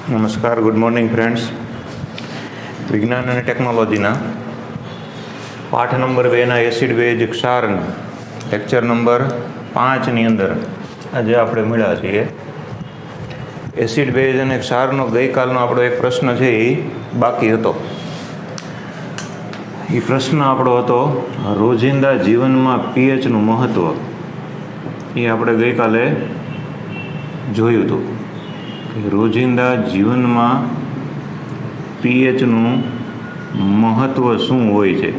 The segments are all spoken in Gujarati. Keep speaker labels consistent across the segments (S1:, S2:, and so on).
S1: નમસ્કાર, ગુડ મોર્નિંગ ફ્રેન્ડ્સ. વિજ્ઞાન અને ટેકનોલોજીના પાઠ નંબર 2ના એસિડ બેઝ ક્ષારના લેક્ચર નંબર 5ની અંદર આજે આપણે મળ્યા છીએ. એસિડ બેઝ અને ક્ષારનો ગઈકાલનો આપણો એક પ્રશ્ન છે એ બાકી હતો. એ પ્રશ્ન આપણો હતો રોજિંદા જીવનમાં પીએચનું મહત્ત્વ. એ આપણે ગઈકાલે જોયું હતું. રોજિંદા જીવનમાં પીએચનું મહત્ત્વ શું હોય છે.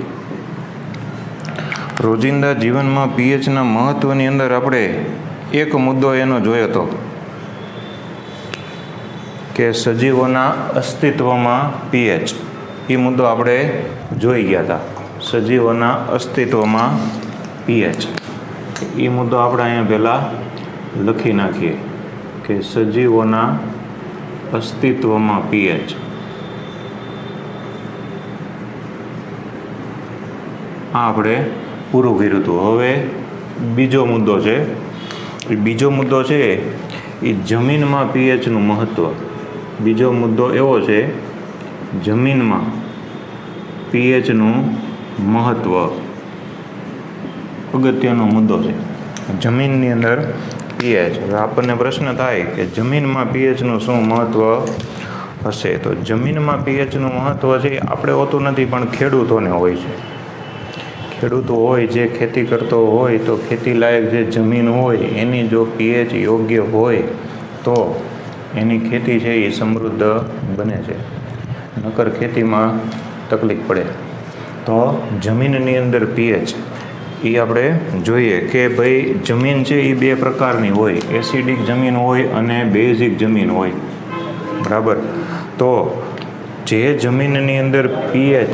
S1: રોજિંદા જીવનમાં પીએચના મહત્ત્વની અંદર આપણે એક મુદ્દો એનો જોયો હતો કે સજીવોના અસ્તિત્વમાં પીએચ. એ મુદ્દો આપણે જોઈ ગયા હતા. સજીવોના અસ્તિત્વમાં પીએચ એ મુદ્દો આપણે અહીંયા પહેલાં લખી નાખીએ કે સજીવોના અસ્તિત્વમાં પીએચ. આ આપણે પૂરું કર્યું હતું. હવે બીજો મુદ્દો છે. એ બીજો મુદ્દો છે એ જમીનમાં પીએચનું મહત્ત્વ. બીજો મુદ્દો એવો છે જમીનમાં પીએચનું મહત્ત્વ. અગત્યનો મુદ્દો છે જમીનની અંદર પીએચ. હવે આપણને પ્રશ્ન થાય કે જમીનમાં પીએચનું શું મહત્ત્વ હશે. તો જમીનમાં પીએચનું મહત્ત્વ છે આપણે હોતું નથી પણ ખેડૂતોને હોય છે. ખેડૂતો હોય જે ખેતી કરતો હોય તો ખેતીલાયક જે જમીન હોય એની જો પીએચ યોગ્ય હોય તો એની ખેતી છે એ સમૃદ્ધ બને છે. નકર ખેતીમાં તકલીફ પડે. તો જમીનની અંદર પીએચ એ આપણે જોઈએ કે ભાઈ જમીન છે એ બે પ્રકારની હોય. એસિડિક જમીન હોય અને બેઝિક જમીન હોય. બરાબર. તો જે જમીનની અંદર પીએચ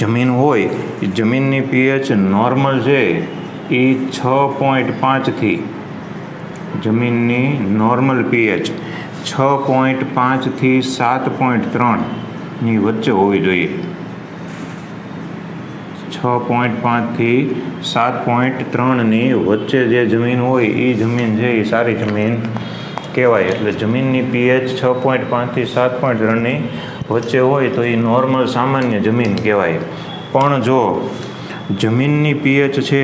S1: જમીન હોય એ જમીનની પીએચ નોર્મલ છે એ 6.5થી જમીનની નોર્મલ પીએચ 6.5થી 7.3ની વચ્ચે હોવી જોઈએ. 6.5થી 7.3ની વચ્ચે જે જમીન હોય એ જમીન છે એ સારી જમીન કહેવાય. એટલે જમીનની પીએચ 6.5થી 7.3ની વચ્ચે હોય તો એ નોર્મલ સામાન્ય જમીન કહેવાય. પણ જો જમીનની પીએચ છે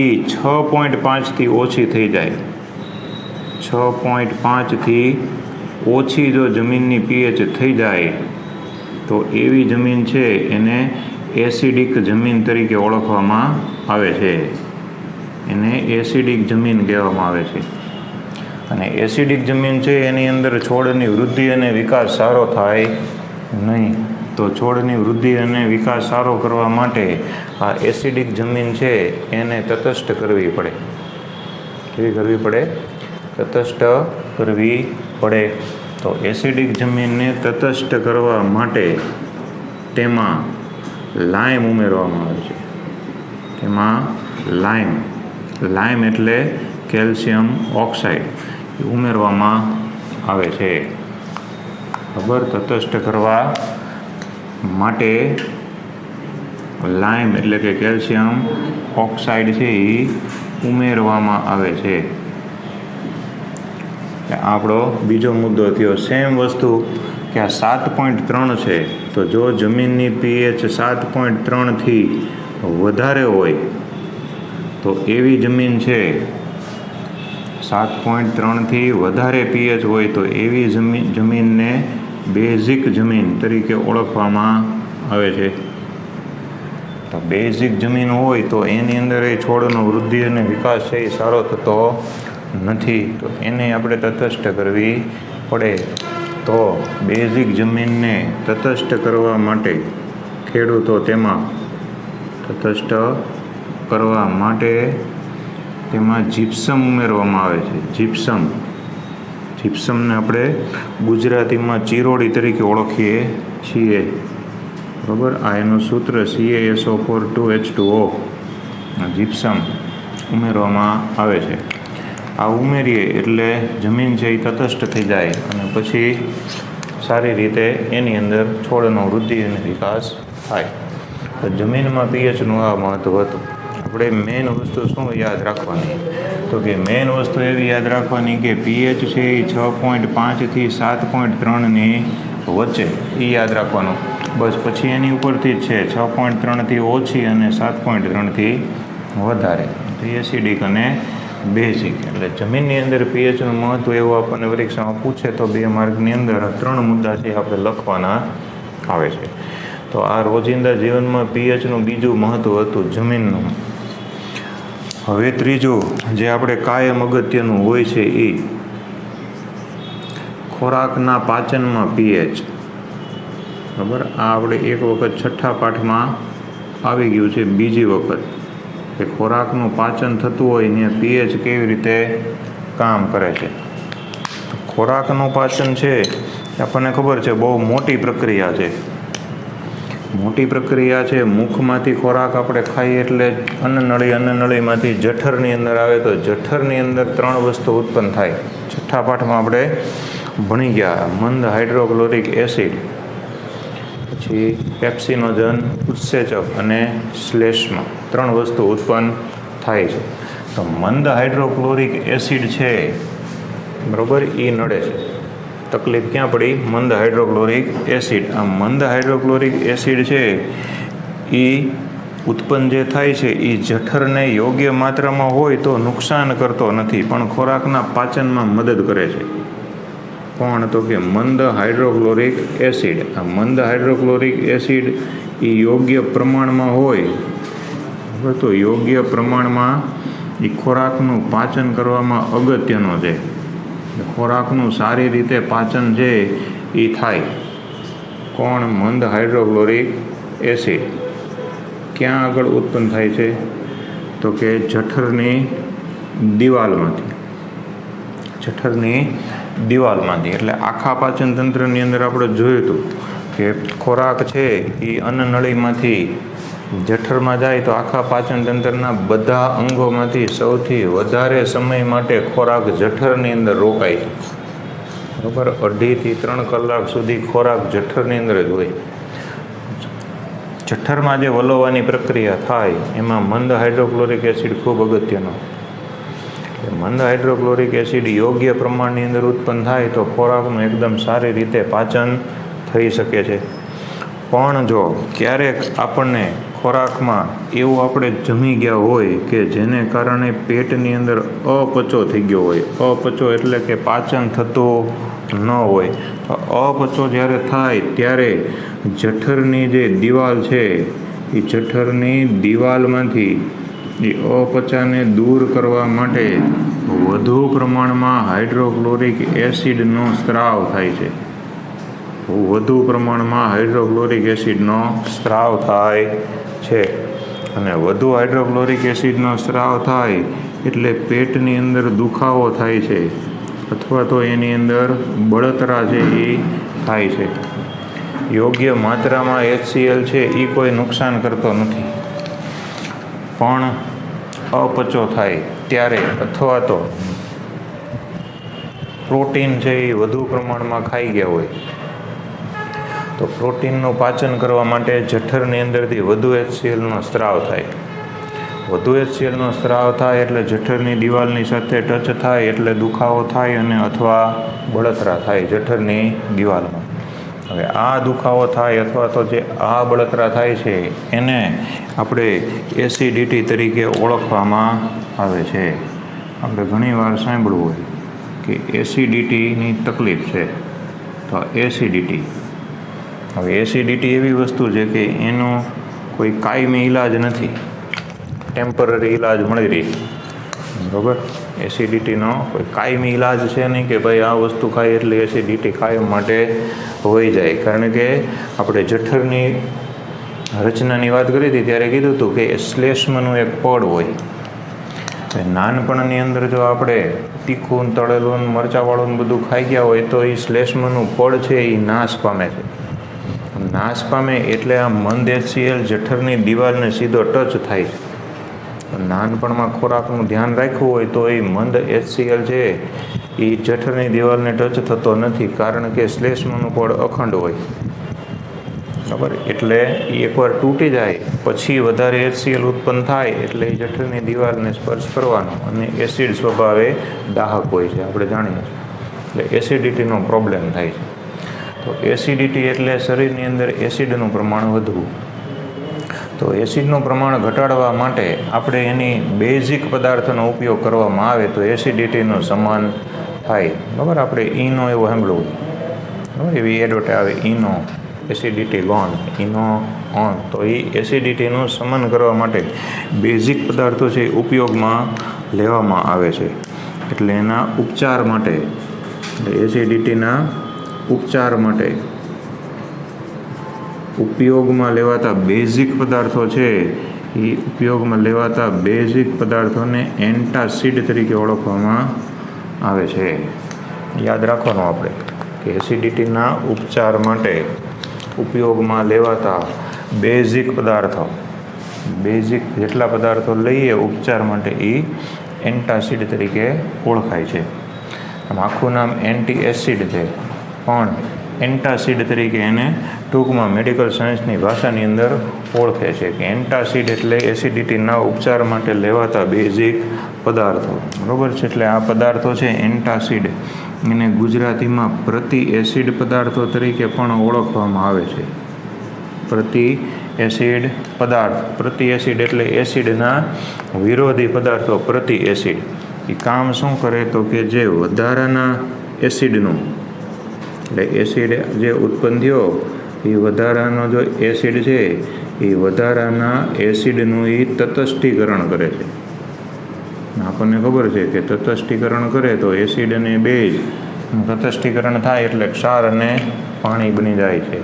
S1: એ 6.5થી ઓછી થઈ જાય, 6.5થી ઓછી જો જમીનની પીએચ થઈ જાય તો એવી જમીન છે એને એસિડિક જમીન તરીકે ઓળખવામાં આવે છે. એને એસિડિક જમીન કહેવામાં આવે છે. અને એસિડિક જમીન છે એની અંદર છોડની વૃદ્ધિ અને વિકાસ સારો થાય નહીં. તો છોડની વૃદ્ધિ અને વિકાસ સારો કરવા માટે આ એસિડિક જમીન છે એને તટસ્થ કરવી પડે. કેવી કરવી પડે? તટસ્થ કરવી પડે. તો એસિડિક જમીનને તટસ્થ કરવા માટે તેમાં લાઇમ ઉમેરવામાં આવે છે. તેમાં લાઇમ એટલે કેલ્શિયમ ઓક્સાઇડ ઉમેરવામાં આવે છે. ખબર? તટસ્થ કરવા માટે લાઇમ એટલે કે કેલ્શિયમ ઓક્સાઇડ છે એ ઉમેરવામાં આવે છે. આપણો બીજો મુદ્દો થયો. સેમ વસ્તુ કે આ 7.3 છે તો જો જમીનની પીએચ 7.3થી વધારે હોય તો એવી જમીન છે 7.3થી વધારે પીએચ હોય તો એવી જમીનને બેઝિક જમીન તરીકે ઓળખવામાં આવે છે. તો બેઝિક જમીન હોય તો એની અંદર એ છોડનો વૃદ્ધિ અને વિકાસ છે એ સારો થતો નથી. તો એને આપણે તટસ્થ કરવી પડે. તો બેઝિક જમીનને તટસ્થ કરવા માટે ખેડૂતો તેમાં તટસ્થ કરવા માટે તેમાં જીપ્સમ ઉમેરવામાં આવે છે. જીપ્સમને આપણે ગુજરાતીમાં ચિરોડી તરીકે ઓળખીએ છીએ. બરાબર. આ એનું સૂત્ર CaSO4 જીપ્સમ ઉમેરવામાં આવે છે. આ ઉમેરીએ એટલે જમીન છે એ તટસ્થ થઈ જાય અને પછી સારી રીતે એની અંદર છોડનો વૃદ્ધિ અને વિકાસ થાય. તો જમીનમાં પીએચનું આ મહત્ત્વ હતું. આપણે મેઇન વસ્તુ શું યાદ રાખવાની, તો કે મેઇન વસ્તુ એવી યાદ રાખવાની કે પીએચ છે એ 6.5થી 7.3ની વચ્ચે, એ યાદ રાખવાનું બસ. પછી એની ઉપરથી જ છે 6.3થી ઓછી અને 7.3થી વધારે, એસિડિક અને બેઝિક. એટલે જમીનની અંદર પીએચનું મહત્ત્વ એવું આપણને પરીક્ષામાં પૂછે તો 2 માર્કની અંદર 3 મુદ્દા છે આપણે લખવાના આવે છે. તો આ રોજિંદા જીવનમાં પીએચનું બીજું મહત્ત્વ હતું જમીનનું. હવે ત્રીજું જે આપણે કાયમ અગત્યનું હોય છે એ ખોરાકના પાચનમાં પીએચ. બરાબર, આ આપણે એક વખત 6થા પાઠમાં આવી ગયું છે, બીજી વખત કે ખોરાકનું પાચન થતું હોય ને પીએચ કેવી રીતે કામ કરે છે. ખોરાકનું પાચન છે આપણને ખબર છે બહુ મોટી પ્રક્રિયા છે. મોટી પ્રક્રિયા છે. મુખમાંથી ખોરાક આપણે ખાઈએ એટલે અન્નનળીમાંથી જઠરની અંદર આવે, તો જઠરની અંદર 3 વસ્તુ ઉત્પન્ન થાય. 6થા પાઠમાં આપણે ભણી ગયા, મંદ હાઇડ્રોક્લોરિક એસિડ, પછી પેપ્સિનોજન ઉત્સેચક અને શ્લેષ્મ, 3 વસ્તુ ઉત્પન્ન થાય છે. તો મંદ હાઇડ્રોક્લોરિક એસિડ છે, બરાબર, એ નડે છે. તકલીફ ક્યાં પડી? મંદ હાઇડ્રોક્લોરિક એસિડ. આ મંદ હાઇડ્રોક્લોરિક એસિડ છે એ ઉત્પન્ન જે થાય છે એ જઠરને યોગ્ય માત્રામાં હોય તો નુકસાન કરતો નથી, પણ ખોરાકના પાચનમાં મદદ કરે છે. પણ તો કે મંદ હાઇડ્રોક્લોરિક એસિડ, આ મંદ હાઇડ્રોક્લોરિક એસિડ એ યોગ્ય પ્રમાણમાં હોય તો યોગ્ય પ્રમાણમાં એ ખોરાકનું પાચન કરવામાં અગત્યનો છે. ખોરાકનું સારી રીતે પાચન છે એ થાય. કોણ? મંદ હાઇડ્રોક્લોરિક એસિડ. ક્યાં આગળ ઉત્પન્ન થાય છે? તો કે જઠરની દિવાલમાંથી. જઠરની દિવાલમાંથી. એટલે આખા પાચન તંત્રની અંદર આપણે જોયું હતું કે ખોરાક છે એ અન્નનળીમાંથી જઠરમાં જાય તો આખા પાચન તંત્રના બધા અંગોમાંથી સૌથી વધારે સમય માટે ખોરાક જઠરની અંદર રોકાય છે. બરાબર, 2.5 થી 3 કલાક સુધી ખોરાક જઠરની અંદર જ હોય. જઠરમાં જે વલોવાની પ્રક્રિયા થાય એમાં મંદ હાઇડ્રોક્લોરિક એસિડ ખૂબ અગત્યનો. મંદ હાઇડ્રોક્લોરિક એસિડ યોગ્ય પ્રમાણની અંદર ઉત્પન્ન થાય તો ખોરાકનું એકદમ સારી રીતે પાચન થઈ શકે છે. પણ જો ક્યારેક આપણને ખોરાકમાં એવું આપણે જમી ગયા હોય કે જેને કારણે પેટની અંદર અપચો થઈ ગયો હોય, અપચો એટલે કે પાચન થતું ન હોય, તો અપચો જ્યારે થાય ત્યારે જઠરની જે દિવાલ છે એ જઠરની દિવાલમાંથી એ અપચાને દૂર કરવા માટે વધુ પ્રમાણમાં હાઇડ્રોક્લોરિક એસિડનો સ્ત્રાવ થાય છે. વધુ પ્રમાણમાં હાઇડ્રોક્લોરિક એસિડનો સ્ત્રાવ થાય છે. અને વધુ હાઇડ્રોક્લોરિક એસિડનો સ્ત્રાવ થાય એટલે પેટની અંદર દુખાવો થાય છે અથવા તો એની અંદર બળતરા છે એ થાય છે. યોગ્ય માત્રામાં HCl છે એ કોઈ નુકસાન કરતો નથી, પણ અપચો થાય ત્યારે અથવા તો પ્રોટીન છે એ વધુ પ્રમાણમાં ખાઈ ગયા હોય તો પ્રોટીનનું પાચન કરવા માટે જઠરની અંદરથી વધુ HClનો સ્ત્રાવ થાય. વધુ HClનો સ્ત્રાવ થાય એટલે જઠરની દિવાલની સાથે ટચ થાય એટલે દુખાવો થાય અને અથવા બળતરા થાય જઠરની દિવાલમાં. હવે આ દુખાવો થાય અથવા તો જે આ બળતરા થાય છે એને આપણે એસિડિટી તરીકે ઓળખવામાં આવે છે. આપણે ઘણીવાર સાંભળવું હોય કે એસિડિટીની તકલીફ છે, તો એસિડિટી. હવે એસિડિટી એવી વસ્તુ છે કે એનો કોઈ કાયમી ઈલાજ નથી, ટેમ્પરરી ઈલાજ મળી રહી. બરાબર, એસિડિટીનો કોઈ કાયમી ઈલાજ છે નહીં કે ભાઈ આ વસ્તુ ખાય એટલે એસિડિટી કાયમ માટે હોઈ જાય. કારણ કે આપણે જઠરની રચનાની વાત કરી હતી ત્યારે કીધું હતું કે શ્લેષ્મનું એક પડ હોય. નાનપણની અંદર જો આપણે તીખું, તળેલું, મરચાંવાળું બધું ખાઈ ગયા હોય તો એ શ્લેષ્મનું પડ છે એ નાશ પામે છે. નાશ પામે એટલે આ મંદ HCl જઠરની દિવાલને સીધો ટચ થાય છે. નાનપણમાં ખોરાકનું ધ્યાન રાખવું હોય તો એ મંદ HCl છે એ જઠરની દિવાલને ટચ થતો નથી, કારણ કે શ્લેષ્મનું પડ અખંડ હોય. બરાબર, એટલે એ એકવાર તૂટી જાય પછી વધારે HCl ઉત્પન્ન થાય એટલે એ જઠરની દિવાલને સ્પર્શ કરવાનો, અને એસિડ સ્વભાવે દાહક હોય છે, આપણે જાણીએ છીએ. એટલે એસિડિટીનો પ્રોબ્લેમ થાય છે. તો એસિડિટી એટલે શરીરની અંદર એસિડનું પ્રમાણ વધવું. તો એસિડનું પ્રમાણ ઘટાડવા માટે આપણે એની બેઝિક પદાર્થનો ઉપયોગ કરવામાં આવે તો એસિડિટીનો શમન થાય. બરાબર, આપણે ઈનો એવું સાંભળવું, બરાબર, એવી એડવર્ટાઈઝ આવે, ઈનો એસિડિટી ગોન, ઈનો ઓન. તો એ એસિડિટીનું શમન કરવા માટે બેઝિક પદાર્થો છે ઉપયોગમાં લેવામાં આવે છે. એટલે એના ઉપચાર માટે, એસિડિટીના ઉપચાર માટે ઉપયોગમાં લેવાતા બેઝિક પદાર્થો છે, એ ઉપયોગમાં લેવાતા બેઝિક પદાર્થોને એન્ટાસિડ તરીકે ઓળખવામાં આવે છે. યાદ રાખવાનું આપણે કે એસિડિટીના ઉપચાર માટે ઉપયોગમાં લેવાતા બેઝિક પદાર્થો, બેઝિક જેટલા પદાર્થો લઈએ ઉપચાર માટે એ એન્ટાસિડ તરીકે ઓળખાય છે. આમ આખું નામ એન્ટી એસિડ છે, પણ એન્ટાસિડ તરીકે એને ટૂંકમાં મેડિકલ સાયન્સની ભાષાની અંદર ઓળખે છે કે એન્ટાસિડ એટલે એસિડિટીના ઉપચાર માટે લેવાતા બેઝિક પદાર્થો. બરાબર છે, એટલે આ પદાર્થો છે એન્ટાસિડ, એને ગુજરાતીમાં પ્રતિ એસિડ પદાર્થો તરીકે પણ ઓળખવામાં આવે છે. પ્રતિ એસિડ પદાર્થ, પ્રતિ એસિડ એટલે એસિડના વિરોધી પદાર્થો. પ્રતિ એસિડ એ કામ શું કરે તો કે જે વધારાના એસિડનું, એટલે એસિડ જે ઉત્પન્ન થયો એ વધારાનો જો એસિડ છે એ વધારાના એસિડનું એ તટસ્થીકરણ કરે છે. આપણને ખબર છે કે તટસ્થીકરણ કરે તો એસિડ અને બેઝ તટસ્થીકરણ થાય એટલે ક્ષાર અને પાણી બની જાય છે,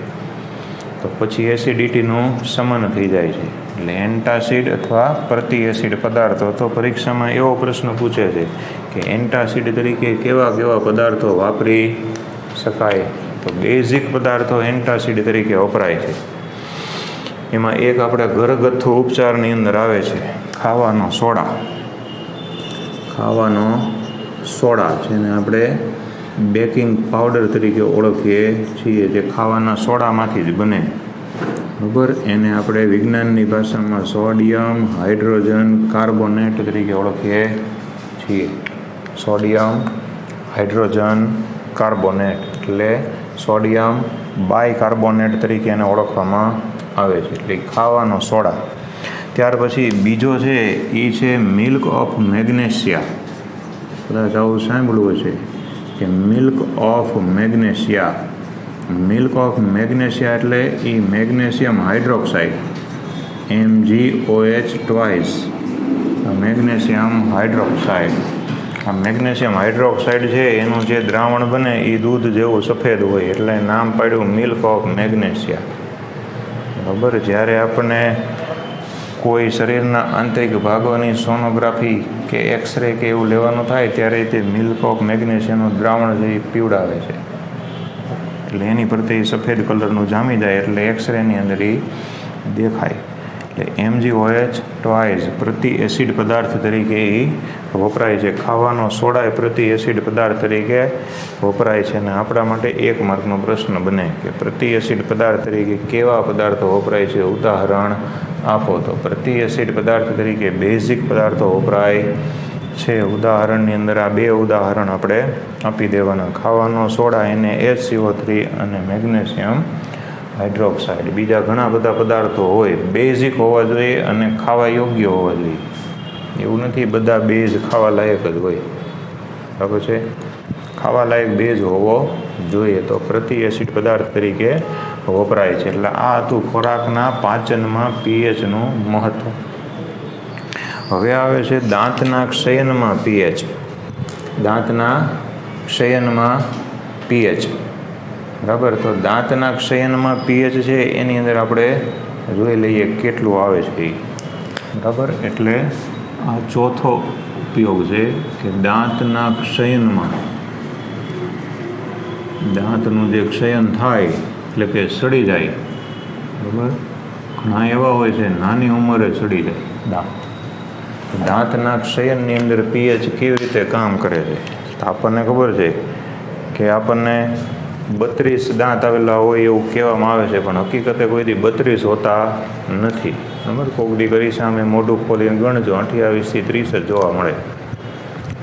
S1: તો પછી એસિડિટીનું શમન થઈ જાય છે. એટલે એન્ટાસિડ અથવા પ્રતિ એસિડ પદાર્થો. તો પરીક્ષામાં એવો પ્રશ્ન પૂછે છે કે એન્ટાસિડ તરીકે કેવા કેવા પદાર્થો વાપરી શકાય, તો બેઝિક પદાર્થો એન્ટાસિડ તરીકે વપરાય છે. એમાં એક આપણે ઘરગથ્થુ ઉપચારની અંદર આવે છે ખાવાનો સોડા. ખાવાનો સોડા જેને આપણે બેકિંગ પાવડર તરીકે ઓળખીએ છીએ, જે ખાવાના સોડામાંથી જ બને. બરાબર, એને આપણે વિજ્ઞાનની ભાષામાં સોડિયમ હાઇડ્રોજન કાર્બોનેટ તરીકે ઓળખીએ છીએ. સોડિયમ હાઇડ્રોજન કાર્બોનેટ એટલે સોડિયમ બાયકાર્બોનેટ તરીકે એને ઓળખવામાં આવે છે, એટલે ખાવાનો સોડા. ત્યાર પછી બીજો છે એ છે મિલ્ક ઓફ મેગ્નેશિયા. કદાચ આવું સાંભળવું છે કે milk of magnesia. Milk of magnesia એટલે એ magnesium hydroxide, MgOH twice, magnesium hydroxide. આ મેગ્નેશિયમ હાઇડ્રોક્સાઇડ છે એનું જે દ્રાવણ બને એ દૂધ જેવું સફેદ હોય એટલે નામ પાડ્યું મિલ્ક ઓફ મેગ્નેશિયા. બરાબર, જ્યારે આપણને કોઈ શરીરના આંતરિક ભાગોની સોનોગ્રાફી કે એક્સરે કે એવું લેવાનું થાય ત્યારે તે મિલ્ક ઓફ મેગ્નેશિયમનું દ્રાવણ જે પીવડાવે છે, એટલે એની પ્રત્યે સફેદ કલરનું જામી જાય એટલે એક્સરેની અંદર એ દેખાય. એટલે MgOH ટ્વાઇસ પ્રતિ એસિડ પદાર્થ તરીકે એ વપરાય છે. ખાવાનો સોડા એ પ્રતિ એસિડ પદાર્થ તરીકે વપરાય છે. અને આપણા માટે 1 માર્કનો પ્રશ્ન બને કે પ્રતિ એસિડ પદાર્થ તરીકે કેવા પદાર્થો વપરાય છે, ઉદાહરણ આપો. તો પ્રતિ એસિડ પદાર્થ તરીકે બેઝિક પદાર્થો વપરાય છે. ઉદાહરણની અંદર આ 2 ઉદાહરણ આપણે આપી દેવાના. ખાવાનો સોડા એને HCO3 અને મેગ્નેશિયમ હાઇડ્રોક્સાઇડ. બીજા ઘણા બધા પદાર્થો હોય, બેઝિક હોવા જોઈએ અને ખાવા યોગ્ય હોવા જોઈએ. એવું નથી બધા બેઝ ખાવા લાયક જ હોય, બરાબર છે. ખાવા લાયક બેઝ હોવો જોઈએ. તો પ્રતિ એસિડ પદાર્થ તરીકે વપરાય છે. એટલે આ હતું ખોરાકના પાચનમાં pHનું મહત્વ. હવે આવે છે દાંતના ક્ષયનમાં pH. દાંતના ક્ષયનમાં pH. બરાબર, તો દાંતના ક્ષયનમાં pH છે એની અંદર આપણે જોઈ લઈએ કેટલું આવે છે. બરાબર, એટલે આ ચોથો ઉપયોગ છે કે દાંતના ક્ષયનમાં, દાંતનું જે ક્ષયન થાય એટલે કે સડી જાય. બરાબર, ઘણા એવા હોય છે નાની ઉંમરે સડી જાય દાંત. દાંતના ક્ષયનની અંદર pH કેવી રીતે કામ કરે છે, તો આપણને ખબર છે કે આપણને 32 દાંત આવેલા હોય એવું કહેવામાં આવે છે, પણ હકીકતે કોઈ દી 32 હોતા નથી. બરાબર, કોક દી કરી સામે મોઢું ખોલીને ગણજો 28 થી 30 જ જોવા મળે.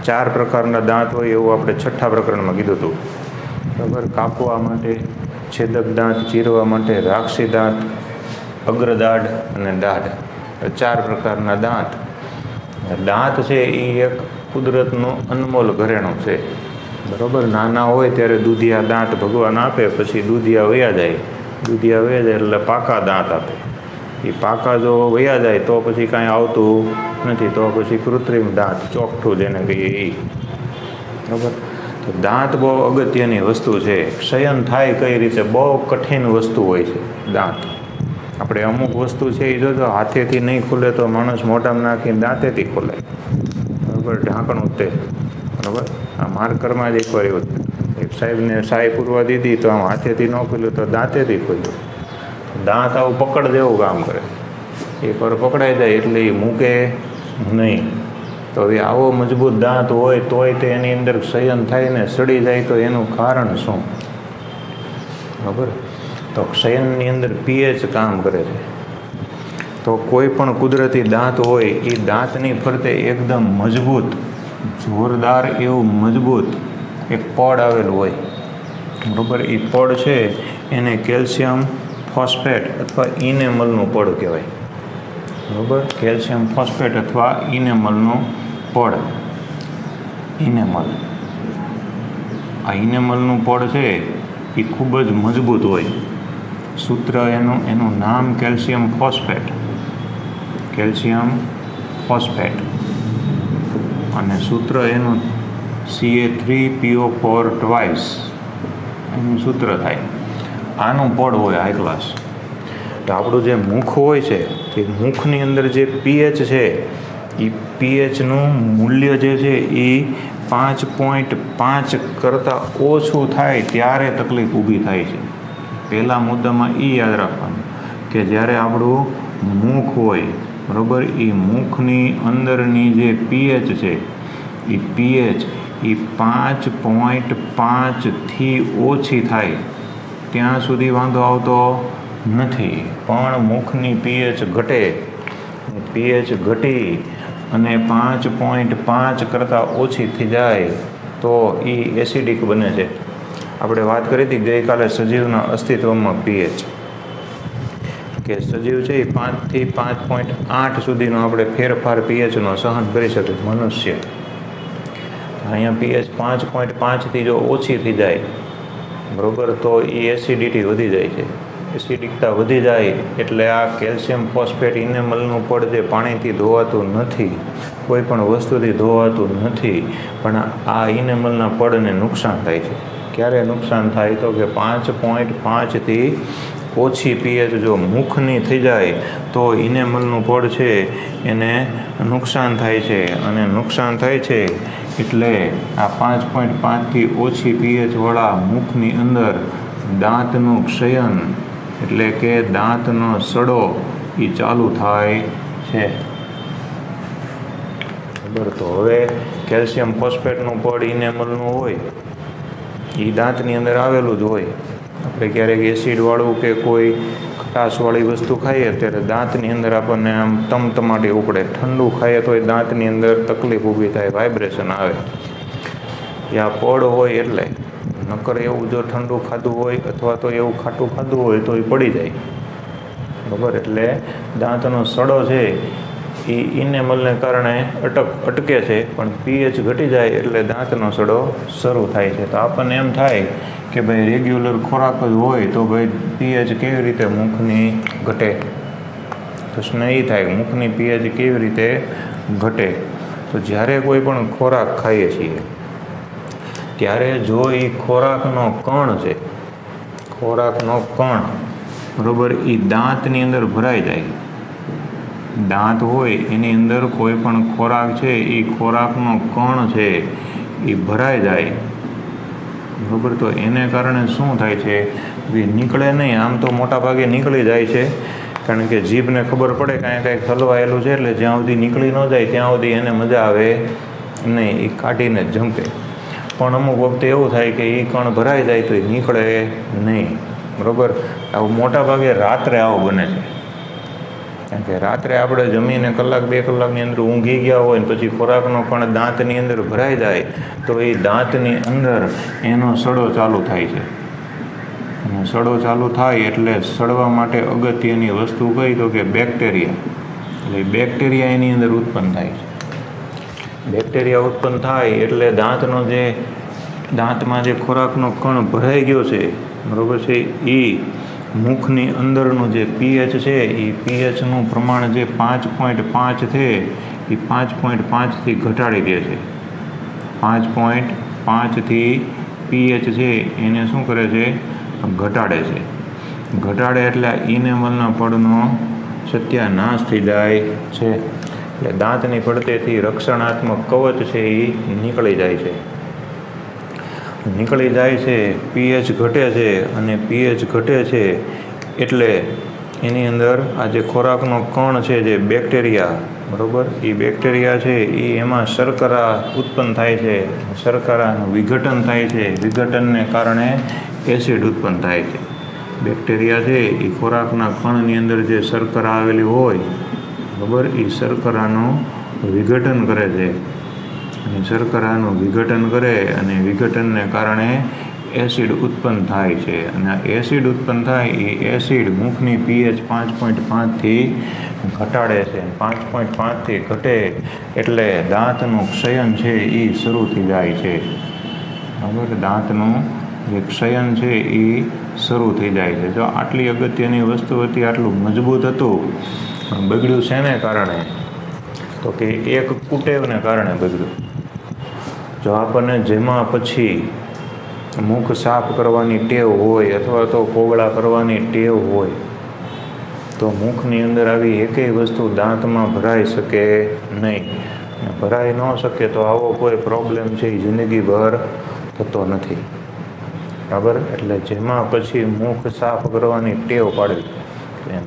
S1: 4 પ્રકારના દાંત હોય એવું આપણે 6થા પ્રકરણમાં કીધું હતું. બરાબર, કાપવા માટે, છેદક દાંત, ચીરવા માટે, રાક્ષસી દાંત, અગ્રદાઢ અને દાઢ. 4 પ્રકારના દાંત. દાંત છે એ એક કુદરતનું અનમોલ ઘરેણું છે. બરાબર, નાના હોય ત્યારે દૂધિયા દાંત ભગવાન આપે, પછી દૂધિયા વયા જાય એટલે પાકા દાંત આપે. એ પાકા જો વયા જાય તો પછી કાંઈ આવતું નથી, તો પછી કૃત્રિમ દાંત, ચોકઠું જેને કહીએ એ. બરાબર, તો દાંત બહુ અગત્યની વસ્તુ છે. શયન થાય કઈ રીતે, બહુ કઠિન વસ્તુ હોય છે દાંત. આપણે અમુક વસ્તુ છે એ જોજો હાથેથી નહીં ખુલે તો માણસ મોઢામાં નાખીને દાંતેથી ખોલે. બરાબર, ઢાંકણું તે. બરાબર, આ માર્કરમાં જ એકવાર એવું એક સાહેબને સાય પૂરવા દીધી તો આમ હાથેથી ન ખુલ્યું તો દાંતેથી ખુલ્યું. દાંત આવું પકડ જેવું કામ કરે. એકવાર પકડાઈ જાય એટલે એ મૂકે નહીં. તો હવે આવો મજબૂત દાંત હોય તોય તે એની અંદર શયન થાય ને સડી જાય તો એનું કારણ શું? બરાબર, તો શયનની અંદર pH કામ કરે છે. તો કોઈ પણ કુદરતી દાંત હોય એ દાંતની ફરતે એકદમ મજબૂત, જોરદાર એવું મજબૂત એક પડ આવેલું હોય. બરાબર, એ પડ છે એને કેલ્શિયમ ફોસ્ફેટ અથવા ઇનેમલનું પડ કહેવાય. બરાબર, કેલ્શિયમ ફોસ્ફેટ અથવા ઇનેમલનું પડ. ઇનેમલ, આ ઇનેમલનું પડ છે એ ખૂબ જ મજબૂત હોય. સૂત્ર એનું નામ કેલ્શિયમ ફોસ્ફેટ. કેલ્શિયમ ફોસ્ફેટ અને સૂત્ર એનું Ca3PO4 ટ્વાઇસ એનું સૂત્ર થાય. આનું પડ હોય હાઈ ક્લાસ. તો આપણું જે મુખ હોય છે તે મુખની અંદર જે pH છે એ pHનું મૂલ્ય જે છે એ 5.5 કરતાં ઓછું થાય ત્યારે તકલીફ ઊભી થાય છે. પહેલા મુદ્દામાં એ યાદ રાખવાનું કે જ્યારે આપણું મુખ હોય, બરાબર, એ મુખની અંદરની જે pH છે એ pH એ 5.5થી ઓછી થાય ત્યાં સુધી વાંધો આવતો નથી. પણ મુખની pH ઘટે, pH ઘટી અને 5.5 કરતાં ઓછી થઈ જાય તો એ એસિડિક બને છે. આપણે વાત કરી હતી ગઈકાલે સજીવના અસ્તિત્વમાં pH, કે સજીવ છે એ 5 થી 5.8 સુધીનો આપણે ફેરફાર pHનો સહન કરી શકે મનુષ્ય. અહીંયા pH 5.5થી જો ઓછી થઈ જાય, બરાબર, તો એ એસિડિટી વધી જાય છે. એસિડિકતા વધી જાય એટલે આ કેલ્શિયમ ફોસ્ફેટ ઇનેમલનું પડ જે પાણીથી ધોવાતું નથી, કોઈ પણ વસ્તુથી ધોવાતું નથી, પણ આ ઇનેમલના પડને નુકસાન થાય છે. ક્યારે નુકસાન થાય તો કે 5.5થી ઓછી pH જો મુખની થઈ જાય તો ઇનેમલનું પડ છે એને નુકસાન થાય છે. અને નુકસાન થાય છે એટલે આ 5.5થી ઓછી pH વાળા મુખની અંદર દાંતનું ક્ષયન એટલે કે દાંતનો સડો એ ચાલુ થાય છે. બરાબર, તો હવે કેલ્શિયમ ફોસ્ફેટનું પડ ઇનેમલનું હોય એ દાંતની અંદર આવેલું જ હોય. આપણે ક્યારેક એસિડવાળું કે કોઈ ખટાશવાળી વસ્તુ ખાઈએ ત્યારે દાંતની અંદર આપણને આમ તમતમાટી ઉપડે. ઠંડુ ખાઈએ તો એ દાંતની અંદર તકલીફ ઊભી થાય, વાઇબ્રેશન આવે. યા પડ હોય એટલે નકર એવું જો ઠંડુ ખાધું હોય અથવા તો એવું ખાટું ખાધું હોય તો એ પડી જાય. બરાબર, એટલે દાંતનો સડો છે એ ઇનેમલને કારણે અટકે છે, પણ pH ઘટી જાય એટલે દાંતનો સડો શરૂ થાય છે. તો આપણને એમ થાય કે ભાઈ રેગ્યુલર ખોરાક જ હોય તો ભાઈ pH કેવી રીતે મુખની ઘટે? પ્રશ્ન એ થાય મુખની pH કેવી રીતે ઘટે? તો જ્યારે કોઈ પણ ખોરાક ખાઈએ છીએ ત્યારે જો એ ખોરાકનો કણ છે, ખોરાકનો કણ, બરાબર, એ દાંતની અંદર ભરાઈ જાય. દાંત હોય એની અંદર કોઈ પણ ખોરાક છે એ ખોરાકનો કણ છે એ ભરાઈ જાય, બરાબર, તો એને કારણે શું થાય છે? એ નીકળે નહીં. આમ તો મોટા ભાગે નીકળી જાય છે, કારણ કે જીભને ખબર પડે કાંઈ કાંઈક હલવાયેલું છે એટલે જ્યાં સુધી નીકળી ન જાય ત્યાં સુધી એને મજા આવે નહીં, એ કાઢીને જંપે. પણ અમુક વખતે એવું થાય કે એ કણ ભરાઈ જાય તો એ નીકળે નહીં, બરાબર. આવું મોટા ભાગે રાત્રે આવું બને છે, કારણ કે રાત્રે આપણે જમીને કલાક 2 કલાકની અંદર ઊંઘી ગયા હોય ને પછી ખોરાકનો કણ દાંતની અંદર ભરાઈ જાય તો એ દાંતની અંદર એનો સડો ચાલુ થાય છે. અને સડો ચાલુ થાય એટલે સડવા માટે અગત્યની વસ્તુ કઈ તો કે બેક્ટેરિયા. એટલે બેક્ટેરિયા એની અંદર ઉત્પન્ન થાય છે. બેક્ટેરિયા ઉત્પન્ન થાય એટલે દાંતમાં જે ખોરાકનો કણ ભરાઈ ગયો છે, બરાબર છે, એ મુખની અંદરનું જે પીએચ છે એ પીએચનું પ્રમાણ જે 5.5 છે એ 5.5થી ઘટાડી દે છે. 5.5થી પીએચ છે એને શું કરે છે? ઘટાડે છે. ઘટાડે એટલે ઇનેમલના પડનો સત્યાનાશ થઈ જાય છે. એટલે દાંતની પડતેથી રક્ષણાત્મક કવચ છે એ નીકળી જાય છે. પીએચ ઘટે છે અને પીએચ ઘટે છે એટલે એની અંદર આ જે ખોરાકનો કણ છે જે બેક્ટેરિયા, બરાબર, એ બેક્ટેરિયા છે એ એમાં શર્કરા ઉત્પન્ન થાય છે. શર્કરાનું વિઘટન થાય છે. વિઘટનને કારણે એસિડ ઉત્પન્ન થાય છે. બેક્ટેરિયા છે એ ખોરાકના કણની અંદર જે શર્કરા આવેલી હોય, બરાબર, એ શર્કરાનું વિઘટન કરે છે. અને શર્કરાનું વિઘટન કરે અને વિઘટનને કારણે એસિડ ઉત્પન્ન થાય છે. અને આ એસિડ ઉત્પન્ન થાય એ એસિડ મુખની પીએચ 5.5થી ઘટાડે છે. 5.5થી ઘટે એટલે દાંતનું ક્ષયન છે એ શરૂ થઈ જાય છે, બરાબર. દાંતનું જે ક્ષયન છે એ શરૂ થઈ જાય છે. જો આટલી અગત્યની વસ્તુ હતી, આટલું મજબૂત હતું, પણ બગડ્યું શેને કારણે? તો કે એક કુટેવને કારણે બગડ્યું. જો આપણને જેમાં પછી મુખ સાફ કરવાની ટેવ હોય અથવા તો કોગળા કરવાની ટેવ હોય તો મુખની અંદર આવી એકેય વસ્તુ દાંતમાં ભરાઈ શકે નહીં. ભરાઈ ન શકે તો આવો કોઈ પ્રોબ્લેમ છે એ જિંદગીભર થતો નથી, બરાબર. એટલે જેમાં પછી મુખ સાફ કરવાની ટેવ પાડવી,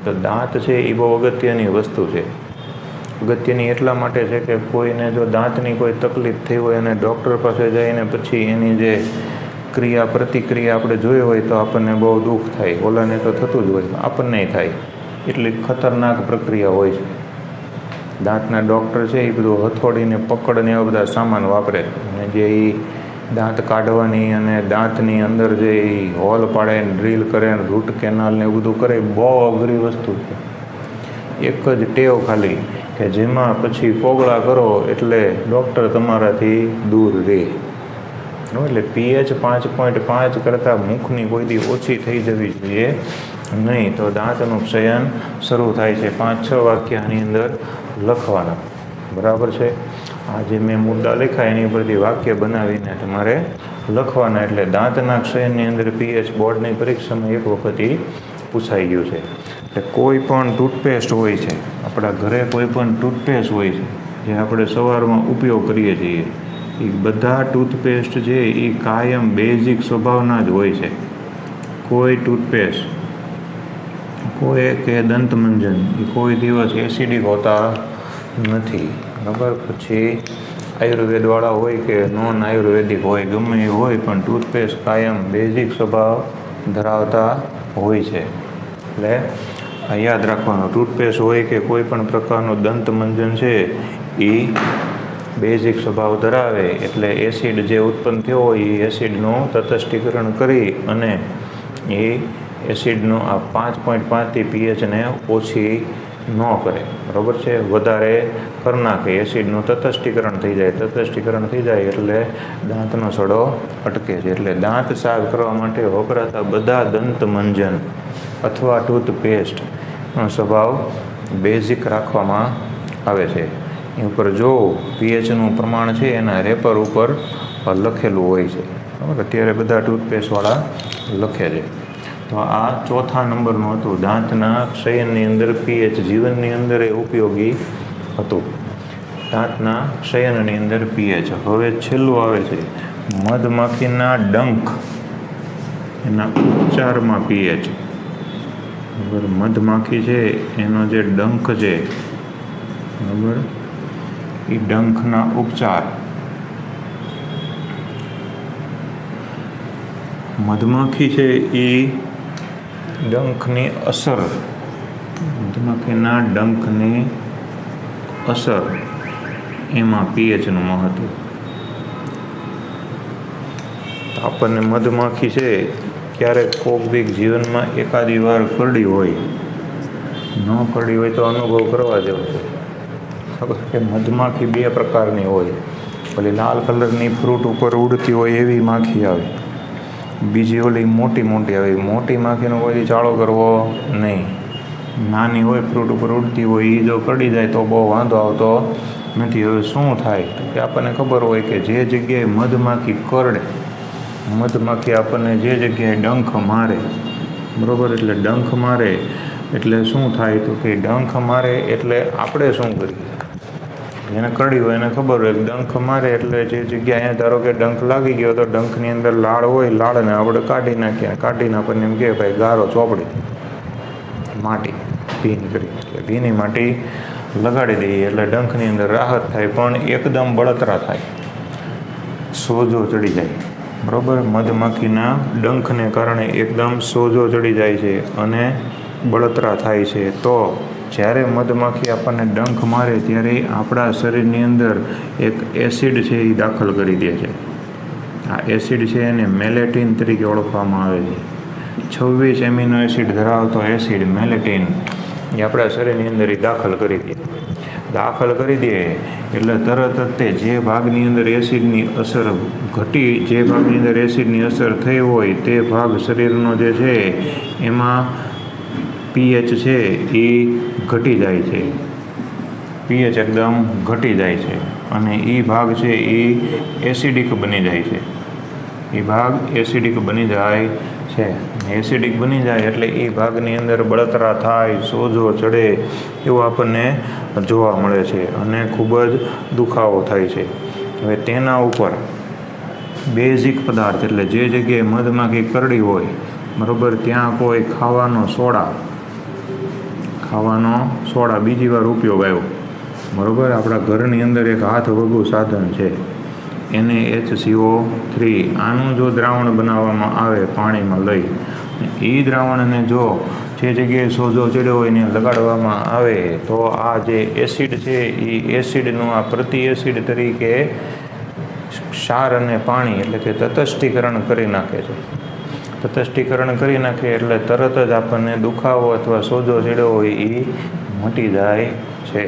S1: તો દાંત છે એ બહુ અગત્યની વસ્તુ છે. અગત્યની એટલા માટે છે કે કોઈને જો દાંતની કોઈ તકલીફ થઈ હોય અને ડૉક્ટર પાસે જઈને પછી એની જે પ્રતિક્રિયા આપણે જોઈ હોય તો આપણને બહુ દુઃખ થાય. ઓલાને તો થતું જ હોય, આપણને થાય. એટલી ખતરનાક પ્રક્રિયા હોય છે. દાંતના ડૉક્ટર છે એ બધું હથોડીને પકડને એવા બધા સામાન વાપરે, અને જે એ દાંત કાઢવાની અને દાંતની અંદર જે એ હોલ પાડે ને ડ્રીલ કરે ને રૂટ કેનાલ ને એવું બધું કરે, બહુ અઘરી વસ્તુ છે. એક જ ટેવ ખાલી કે જેમાં પછી કોગળા કરો એટલે ડૉક્ટર તમારાથી દૂર રહે. એટલે પીએચ 5.5 કરતાં મુખની કોઈ દી ઓછી થઈ જવી જોઈએ નહીં, તો દાંતનું ક્ષયન શરૂ થાય છે. 5-6 વાક્ય આની અંદર લખવાના, બરાબર છે. આ જે મેં મુદ્દા લખ્યા એની પરથી વાક્ય બનાવીને તમારે લખવાના. એટલે દાંતના ક્ષયનની અંદર પીએચ બોર્ડની પરીક્ષામાં એક વખત એ પૂછાઈ ગયું છે. એટલે કોઈ પણ ટૂથપેસ્ટ હોય છે, આપણા ઘરે કોઈ પણ ટૂથપેસ્ટ હોય છે જે આપણે સવારમાં ઉપયોગ કરીએ છીએ, એ બધા ટૂથપેસ્ટ છે એ કાયમ બેઝિક સ્વભાવના જ હોય છે. કોઈ ટૂથપેસ્ટ કોઈ કે દંતમંજન એ કોઈ દિવસ એસિડિક હોતા નથી, બરાબર. પછી આયુર્વેદવાળા હોય કે નોન આયુર્વેદિક હોય, ગમે એ હોય, પણ ટૂથપેસ્ટ કાયમ બેઝિક સ્વભાવ ધરાવતા હોય છે. એટલે આ યાદ રાખવાનું, ટૂથપેસ્ટ હોય કે કોઈ પણ પ્રકારનું દંતમંજન છે એ બેઝિક સ્વભાવ ધરાવે. એટલે એસિડ જે ઉત્પન્ન થયો હોય એ એસિડનું તટસ્થીકરણ કરી અને એ એસિડનું આ 5.5થી પીએચને ઓછી ન કરે, બરાબર છે, વધારે કરી નાખે. એસિડનું તટસ્થીકરણ થઈ જાય. તટસ્થીકરણ થઈ જાય એટલે દાંતનો સડો અટકે છે. એટલે દાંત સાફ કરવા માટે વપરાતા બધા દંતમંજન અથવા ટૂથપેસ્ટનો સ્વભાવ બેઝિક રાખવામાં આવે છે. એ ઉપર જો પીએચનું પ્રમાણ છે એના રેપર ઉપર લખેલું હોય છે, બરાબર. અત્યારે બધા ટૂથપેસ્ટવાળા લખે છે. તો આ ચોથા નંબરનું હતું, દાંતના ક્ષયનની અંદર પીએચ જીવનની અંદર એ ઉપયોગી હતું. દાંતના ક્ષયનની અંદર પીએચ. હવે છેલ્લું આવે છે મધમાખીના ડંખ, એના ઉપચારમાં પીએચ, બરાબર. મધમાખી છે એનો જે ડંખ છે, બરાબર, એ ડંખના ઉપચાર. મધમાખી છે એ ડંખની અસર, મધમાખીના ડંખની અસર એમાં પીએચનું મહત્વ. આપણને મધમાખી છે ક્યારેક કોક દીક જીવનમાં એકાદી વાર કરડી હોય, ન કરડી હોય તો અનુભવ કરવા જેવો છે. ખબર કે મધમાખી બે પ્રકારની હોય. પેલી લાલ કલરની ફ્રૂટ ઉપર ઉડતી હોય એવી માખી આવે, બીજી ઓલી મોટી મોટી આવે. મોટી માખીનો કોઈ ચાળો કરવો નહીં. નાની હોય ફ્રૂટ ઉપર ઉડતી હોય એ જો કરડી જાય તો બહુ વાંધો આવતો નથી. હવે શું થાય તો કે આપણને ખબર હોય કે જે જગ્યાએ મધમાખી કરડે, મધમાખી આપણને જે જગ્યાએ ડંખ મારે, બરાબર, એટલે ડંખ મારે એટલે શું થાય તો કે ડંખ મારે એટલે આપણે શું કરીએ, જેને કરડી હોય એને ખબર હોય કે ડંખ મારે એટલે જે જગ્યાએ ધારો કે ડંખ લાગી ગયો તો ડંખની અંદર લાળ હોય, લાળને આપણે કાઢી નાખીએ. કાઢીને આપણને એમ કહે ભાઈ ગારો ચોપડી માટી ભીની કરી, એટલે ભીની માટી લગાડી દઈએ એટલે ડંખની અંદર રાહત થાય, પણ એકદમ બળતરા થાય, સોજો ચડી જાય. બરાબર, મધમાખીના ડંખને કારણે એકદમ સોજો ચડી જાય છે અને બળતરા થાય છે. તો જ્યારે મધમાખી આપણને ડંખ મારે ત્યારે આપણા શરીરની અંદર એક એસિડ છે એ દાખલ કરી દે છે. આ એસિડ છે એને મેલેટિન તરીકે ઓળખવામાં આવે છે. 26 એમિનો એસિડ ધરાવતો એસિડ મેલેટિન એ આપણા શરીરની અંદર એ દાખલ કરી દે. દાખલ કરી દે એટલે તરત જ તે જે ભાગની અંદર એસિડની અસર ઘટી, જે ભાગની અંદર એસિડની અસર થઈ હોય તે ભાગ શરીરનો જે છે એમાં પીએચ છે એ ઘટી જાય છે. પીએચ એકદમ ઘટી જાય છે અને એ ભાગ છે એ એસિડિક બની જાય છે. એ ભાગ એસિડિક બની જાય છે. એસિડિક બની જાય એટલે એ ભાગની અંદર બળતરા થાય, સોજો ચડે એવું આપણને જોવા મળે છે અને ખૂબ જ દુખાવો થાય છે. હવે તેના ઉપર બેઝિક પદાર્થ એટલે જે જગ્યાએ મધમાખી કરડી હોય, બરાબર, ત્યાં કોઈ ખાવાનો સોડા બીજી વાર ઉપયોગ આવ્યો, બરાબર. આપણા ઘરની અંદર એક હાથ વગું સાધન છે NaHCO3. આનું જો દ્રાવણ બનાવવામાં આવે પાણીમાં લઈ, એ દ્રાવણને જો જે જગ્યાએ સોજો ચડ્યો હોય એને લગાડવામાં આવે તો આ જે એસિડ છે એ એસિડનું આ પ્રતિ એસિડ તરીકે ક્ષાર અને પાણી એટલે કે તટસ્થીકરણ કરી નાખે છે. તટસ્થીકરણ કરી નાખે એટલે તરત જ આપણને દુખાવો અથવા સોજો ચડ્યો હોય એ મટી જાય છે.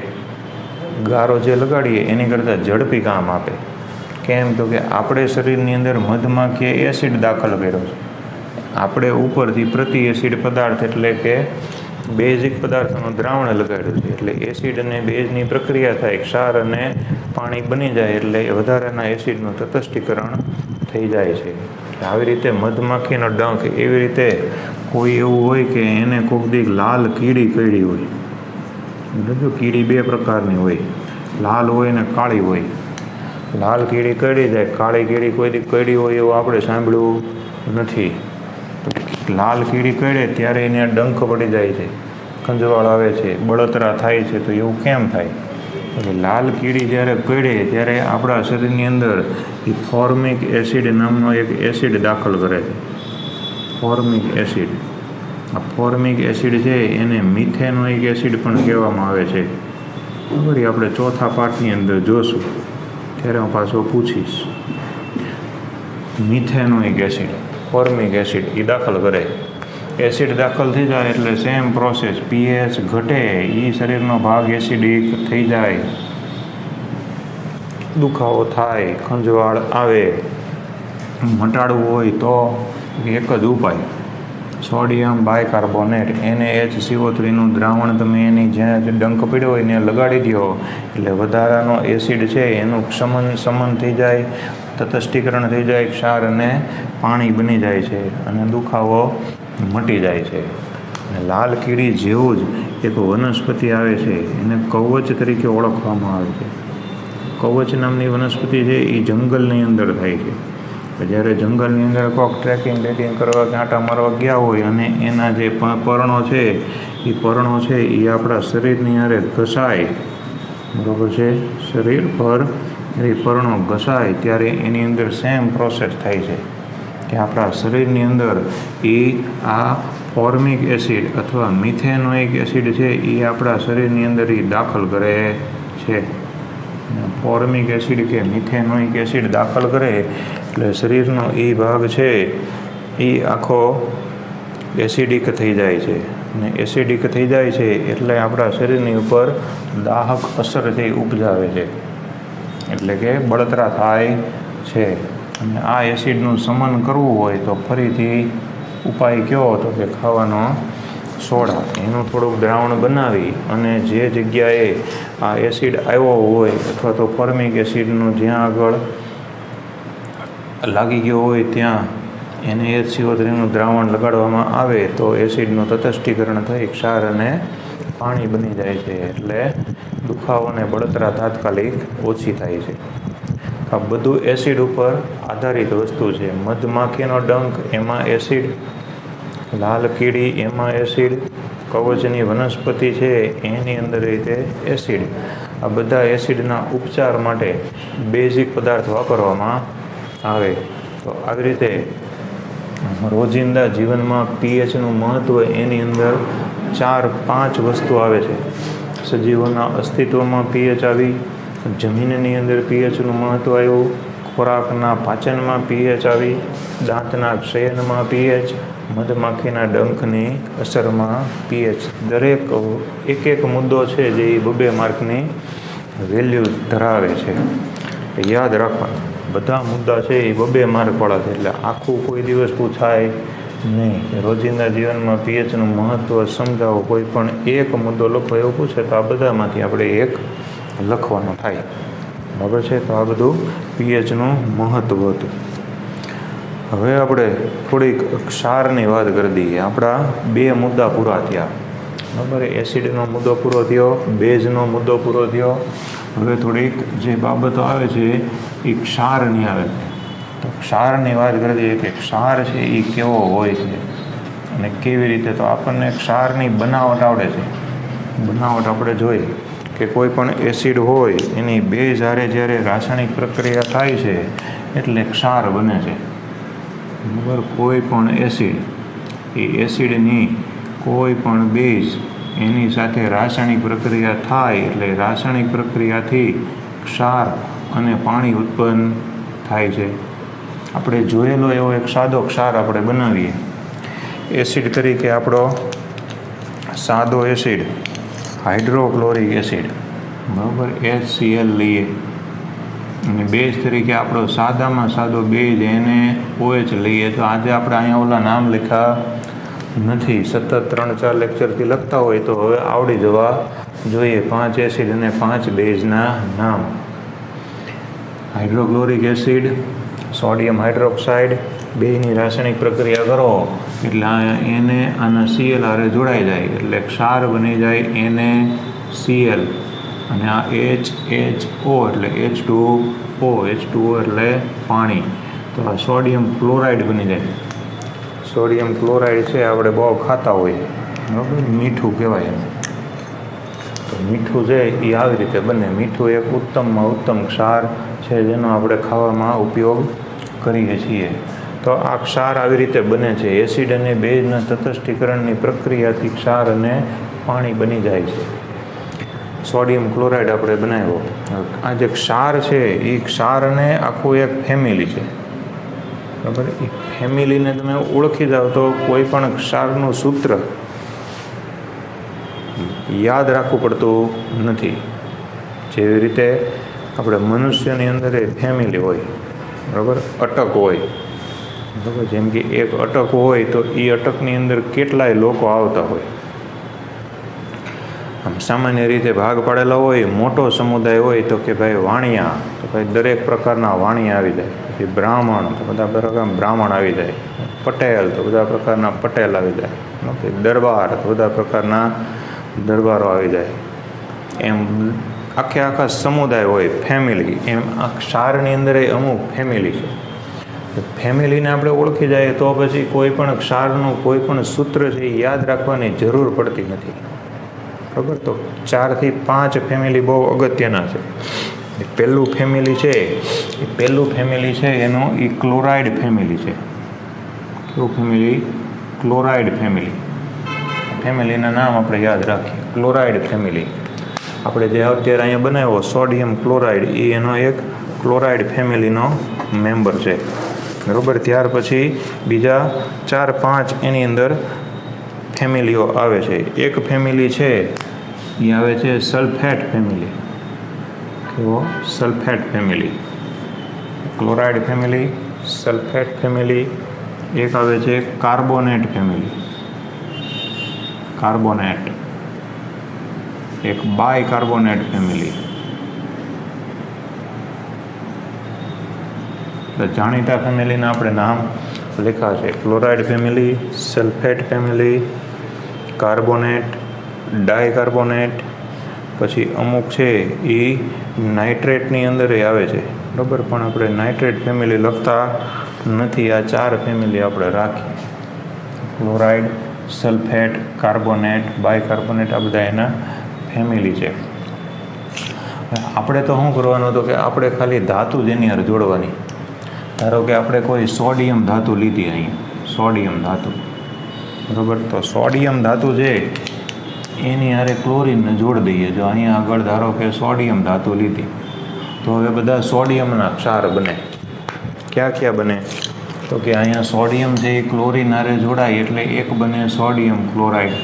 S1: ગારો જે લગાડીએ એની કરતાં ઝડપી કામ આપે. કેમ તો કે આપણે શરીરની અંદર મધમાખીએ એસિડ દાખલ કર્યો છે. આપણે ઉપરથી પ્રતિ એસિડ પદાર્થ એટલે કે બેઝિક પદાર્થનું દ્રાવણ લગાડ્યું છે એટલે એસિડ અને બેઝની પ્રક્રિયા થાય, ક્ષાર અને પાણી બની જાય એટલે વધારાના એસિડનું તટસ્થીકરણ થઈ જાય છે. આવી રીતે મધમાખીનો ડંખ એવી રીતે કોઈ એવું હોય કે એને કોઈક દીક લાલ કીડી કરડી હોય. જો કીડી બે પ્રકારની હોય, લાલ હોય ને કાળી હોય. લાલ કીડી કરડી જાય, કાળી કીડી કોઈ દી કરડી હોય એવું આપણે સાંભળ્યું નથી. લાલ કીડી કરડે ત્યારે એને ડંખ પડી જાય છે, ખંજવાળ આવે છે, બળતરા થાય છે. તો એવું કેમ થાય? એટલે લાલ કીડી જ્યારે કરડે ત્યારે આપણા શરીરની અંદર એ ફોર્મિક એસિડ નામનો એક એસિડ દાખલ કરે છે. Formic acid. આ ફોર્મિક એસિડ છે એને મિથેનોઇક એસિડ પણ કહેવામાં આવે છે. બરાબર, આપણે ચોથા પાઠની અંદર જોશું ત્યારે હું પાછો પૂછીશ. મિથેનોઇક એસિડ, ફોર્મિક એસિડ એ દાખલ કરે. એસિડ દાખલ થઈ જાય એટલે સેમ પ્રોસેસ, પીએચ ઘટે, એ શરીરનો ભાગ એસિડિક થઈ જાય, દુખાવો થાય, ખંજવાળ આવે. મટાડવું હોય તો એક જ ઉપાય, સોડિયમ બાયકાર્બોનેટ NaHCO3નું દ્રાવણ તમે એની જ્યાં ડંખ પડ્યો હોય એને લગાડી દો એટલે વધારાનો એસિડ છે એનું સમન થઈ જાય, તટસ્થીકરણ થઈ જાય, ક્ષાર અને પાણી બની જાય છે અને દુખાવો મટી જાય છે. અને લાલ કીડી જેવું જ એક વનસ્પતિ આવે છે એને કવચ તરીકે ઓળખવામાં આવે છે. કવચ નામની વનસ્પતિ છે એ જંગલની અંદર થાય છે. જ્યારે જંગલની અંદર કોઈક ટ્રેકિંગ કરવા કે આંટા મારવા ગયા હોય અને એના જે પર્ણો છે એ પર્ણો છે એ આપણા શરીરની હારે ઘસાય, બરાબર છે, શરીર પર એ પર્ણો ઘસાય ત્યારે એની અંદર સેમ પ્રોસેસ થાય છે કે આપણા શરીરની અંદર એ આ ફોર્મિક એસિડ અથવા મિથેનોઇક એસિડ છે એ આપણા શરીરની અંદર એ દાખલ કરે છે. ફોર્મિક એસિડ કે મિથેનોઇક એસિડ દાખલ કરે એટલે શરીરનો એ ભાગ છે એ આખો એસિડિક થઈ જાય છે. અને એસિડિક થઈ જાય છે એટલે આપણા શરીરની ઉપર દાહક અસર છે એ ઉપજાવે છે, એટલે કે બળતરા થાય છે. અને આ એસિડનું શમન કરવું હોય તો ફરીથી ઉપાય કયો હતો કે ખાવાનો સોડા, એનું થોડુંક દ્રાવણ બનાવી અને જે જગ્યાએ આ એસિડ આવ્યો હોય અથવા તો ફોર્મિક એસિડનું જ્યાં આગળ લાગી ગયો હોય ત્યાં NaHCO3નું દ્રાવણ લગાડવામાં આવે તો એસિડનું તટસ્થીકરણ થઈ ક્ષાર અને પાણી બની જાય છે, એટલે દુખાવો અને બળતરા તાત્કાલિક ઓછી થાય છે. આ બધું એસિડ ઉપર આધારિત વસ્તુ છે. મધમાખીનો ડંખ એમાં એસિડ, લાલ કીડી એમાં એસિડ, કવચની વનસ્પતિ છે એની અંદર રીતે એસિડ. આ બધા એસિડના ઉપચાર માટે બેઝિક પદાર્થ વાપરવામાં આવે. તો આવી રીતે રોજિંદા જીવનમાં પીએચનું મહત્ત્વ એની અંદર 4-5 વસ્તુ આવે છે. સજીવોના અસ્તિત્વમાં પીએચ આવી, જમીનની અંદર પીએચનું મહત્ત્વ આવ્યું, ખોરાકના પાચનમાં પીએચ આવી, દાંતના ક્ષયનમાં પીએચ, મધમાખીના ડંખની અસરમાં પીએચ. દરેક એક મુદ્દો છે જે 2 માર્કની વેલ્યુ ધરાવે છે. યાદ રાખવાનું, બધા મુદ્દા છે એ 2 માર્કવાળા છે, એટલે આખું કોઈ દિવસ પૂછાય નહીં. રોજિંદા જીવનમાં પીએચનું મહત્ત્વ સમજાવો, કોઈ પણ એક મુદ્દો લખો એવું પૂછે તો આ બધામાંથી આપણે એક લખવાનો થાય. બરાબર છે? તો આ બધું પીએચનું મહત્ત્વ હતું. હવે આપણે થોડીક ક્ષારની વાત કરી દઈએ. આપણા 2 મુદ્દા પૂરા થયા. બરાબર? એસિડનો મુદ્દો પૂરો થયો, બેઝનો મુદ્દો પૂરો થયો. હવે થોડીક જે બાબતો આવે છે એ ક્ષારની આવે છે. તો ક્ષારની વાત કરી દઈએ કે ક્ષાર છે એ કેવો હોય છે અને કેવી રીતે. તો આપણને ક્ષારની બનાવટ આવડે છે. બનાવટ આપણે જોઈએ કે કોઈ પણ એસિડ હોય એની બેઝ હારે જ્યારે રાસાયણિક પ્રક્રિયા થાય છે એટલે ક્ષાર બને છે. બરાબર? કોઈ પણ એસિડ, એ એસિડની કોઈ પણ બેઝ એની સાથે રાસાયણિક પ્રક્રિયા થાય એટલે રાસાયણિક પ્રક્રિયાથી ક્ષાર અને પાણી ઉત્પન્ન થાય છે. આપણે જોયેલો એવો એક સાદો ક્ષાર આપણે બનાવીએ. એસિડ તરીકે આપણો સાદો એસિડ હાઇડ્રોક્લોરિક એસિડ, બરાબર, HCl લઈએ. અને બેઝ તરીકે આપણો સાદામાં સાદો બેઝ NaOH લઈએ. તો આજે આપણે અહીંયા ઓલા નામ લખ્યા નથી, સતત 3-4 લેક્ચરથી લખતા હોય તો હવે આવડી જવા જોઈએ 5 એસિડ અને 5 બેઝના નામ. હાઇડ્રોક્લોરિક એસિડ, સોડિયમ હાઇડ્રોક્સાઇડ, બેની રાસાયણિક પ્રક્રિયા કરો એટલે આના Cl હારે જોડાઈ જાય એટલે ક્ષાર બની જાય NaCl. અને આ HHO એટલે H2O, H2O એટલે પાણી. તો આ સોડિયમ ક્લોરાઇડ બની જાય. સોડિયમ ક્લોરાઇડ છે આપણે બહુ ખાતા હોઈએ, બરાબર, મીઠું કહેવાય એને. તો મીઠું છે એ આવી રીતે બને. મીઠું એક ઉત્તમમાં ઉત્તમ ક્ષાર છે જેનો આપણે ખાવામાં ઉપયોગ કરીએ છીએ. તો આ ક્ષાર આવી રીતે બને છે. એસિડ અને બેઝના તટસ્થીકરણની પ્રક્રિયાથી ક્ષાર અને પાણી બની જાય છે. સોડિયમ ક્લોરાઇડ આપણે બનાવ્યો. આ જે ક્ષાર છે એ ક્ષારને આખું એક ફેમિલી છે, બરાબર. એ ફેમિલીને તમે ઓળખી જાઓ તો કોઈ પણ ક્ષારનું સૂત્ર યાદ રાખવું પડતું નથી. જેવી રીતે આપણે મનુષ્યની અંદર એ ફેમિલી હોય, બરાબર, અટક હોય, બરાબર. જેમ કે એક અટક હોય તો એ અટકની અંદર કેટલાય લોકો આવતા હોય. આમ સામાન્ય રીતે ભાગ પાડેલા હોય. મોટો સમુદાય હોય તો કે ભાઈ વાણિયા, તો ભાઈ દરેક પ્રકારના વાણિયા આવી જાય. પછી બ્રાહ્મણ તો બધા પ્રકારના બ્રાહ્મણ આવી જાય. પટેલ તો બધા પ્રકારના પટેલ આવી જાય. દરબાર તો બધા પ્રકારના દરબારો આવી જાય. એમ આખા સમુદાય હોય, ફેમિલી. એમ આ ક્ષારની અંદર અમુક ફેમિલી છે. ફેમિલીને આપણે ઓળખી જાય તો પછી કોઈ પણ ક્ષારનું કોઈ પણ સૂત્ર છે એ યાદ રાખવાની જરૂર પડતી નથી, બરાબર. તો 4 થી 5 ફેમિલી બહુ અગત્યના છે. પહેલું ફેમિલી છે એનું એ ક્લોરાઇડ ફેમિલી છે. કેવું ફેમિલી? Chloride family. ફેમિલીના નામ આપણે યાદ રાખીએ. Chloride family. આપણે જે અત્યારે અહીંયા બનાવ્યો સોડિયમ ક્લોરાઇડ, એ એનો એક ક્લોરાઇડ ફેમિલીનો મેમ્બર છે. બરાબર. ત્યાર પછી બીજા 4-5 એની અંદર ફેમિલીઓ આવે છે. એક ફેમિલી છે એ આવે છે સલ્ફેટ ફેમિલી. કેવો? Sulphate family. Chloride family, sulphate family. એક આવે છે કાર્બોનેટ ફેમિલી. કાર્બોનેટ. એક બાયકાર્બોનેટ ફેમિલી. જાણીતા ફેમિલીના આપણે નામ લખ્યા છે. Chloride family, sulphate family, carbonate, dicarbonate. પછી અમુક છે એ નાઇટ્રેટની અંદર આવે છે. બરાબર. પણ આપણે નાઇટ્રેટ ફેમિલી લખતા નથી. આ 4 ફેમિલી આપણે રાખીએ. ક્લોરાઇડ, સલ્ફેટ, કાર્બોનેટ, બાયકાર્બોનેટ, આ બધા એના ફેમિલી છે. આપણે તો શું કરવાનું હતું કે આપણે ખાલી ધાતુ જ એની હારે જોડવાની. ધારો કે આપણે કોઈ સોડિયમ ધાતુ લીધી અહીંયા, સોડિયમ ધાતુ. બરાબર. તો સોડિયમ ધાતુ છે એની હારે ક્લોરીનને જોડી દઈએ. જો અહીંયા આગળ ધારો કે સોડિયમ ધાતુ લીધી, તો હવે બધા સોડિયમના ક્ષાર બને. ક્યાં બને? તો કે અહીંયા સોડિયમ છે એ ક્લોરીન હારે જોડાય એટલે એક બને સોડિયમ ક્લોરાઇડ.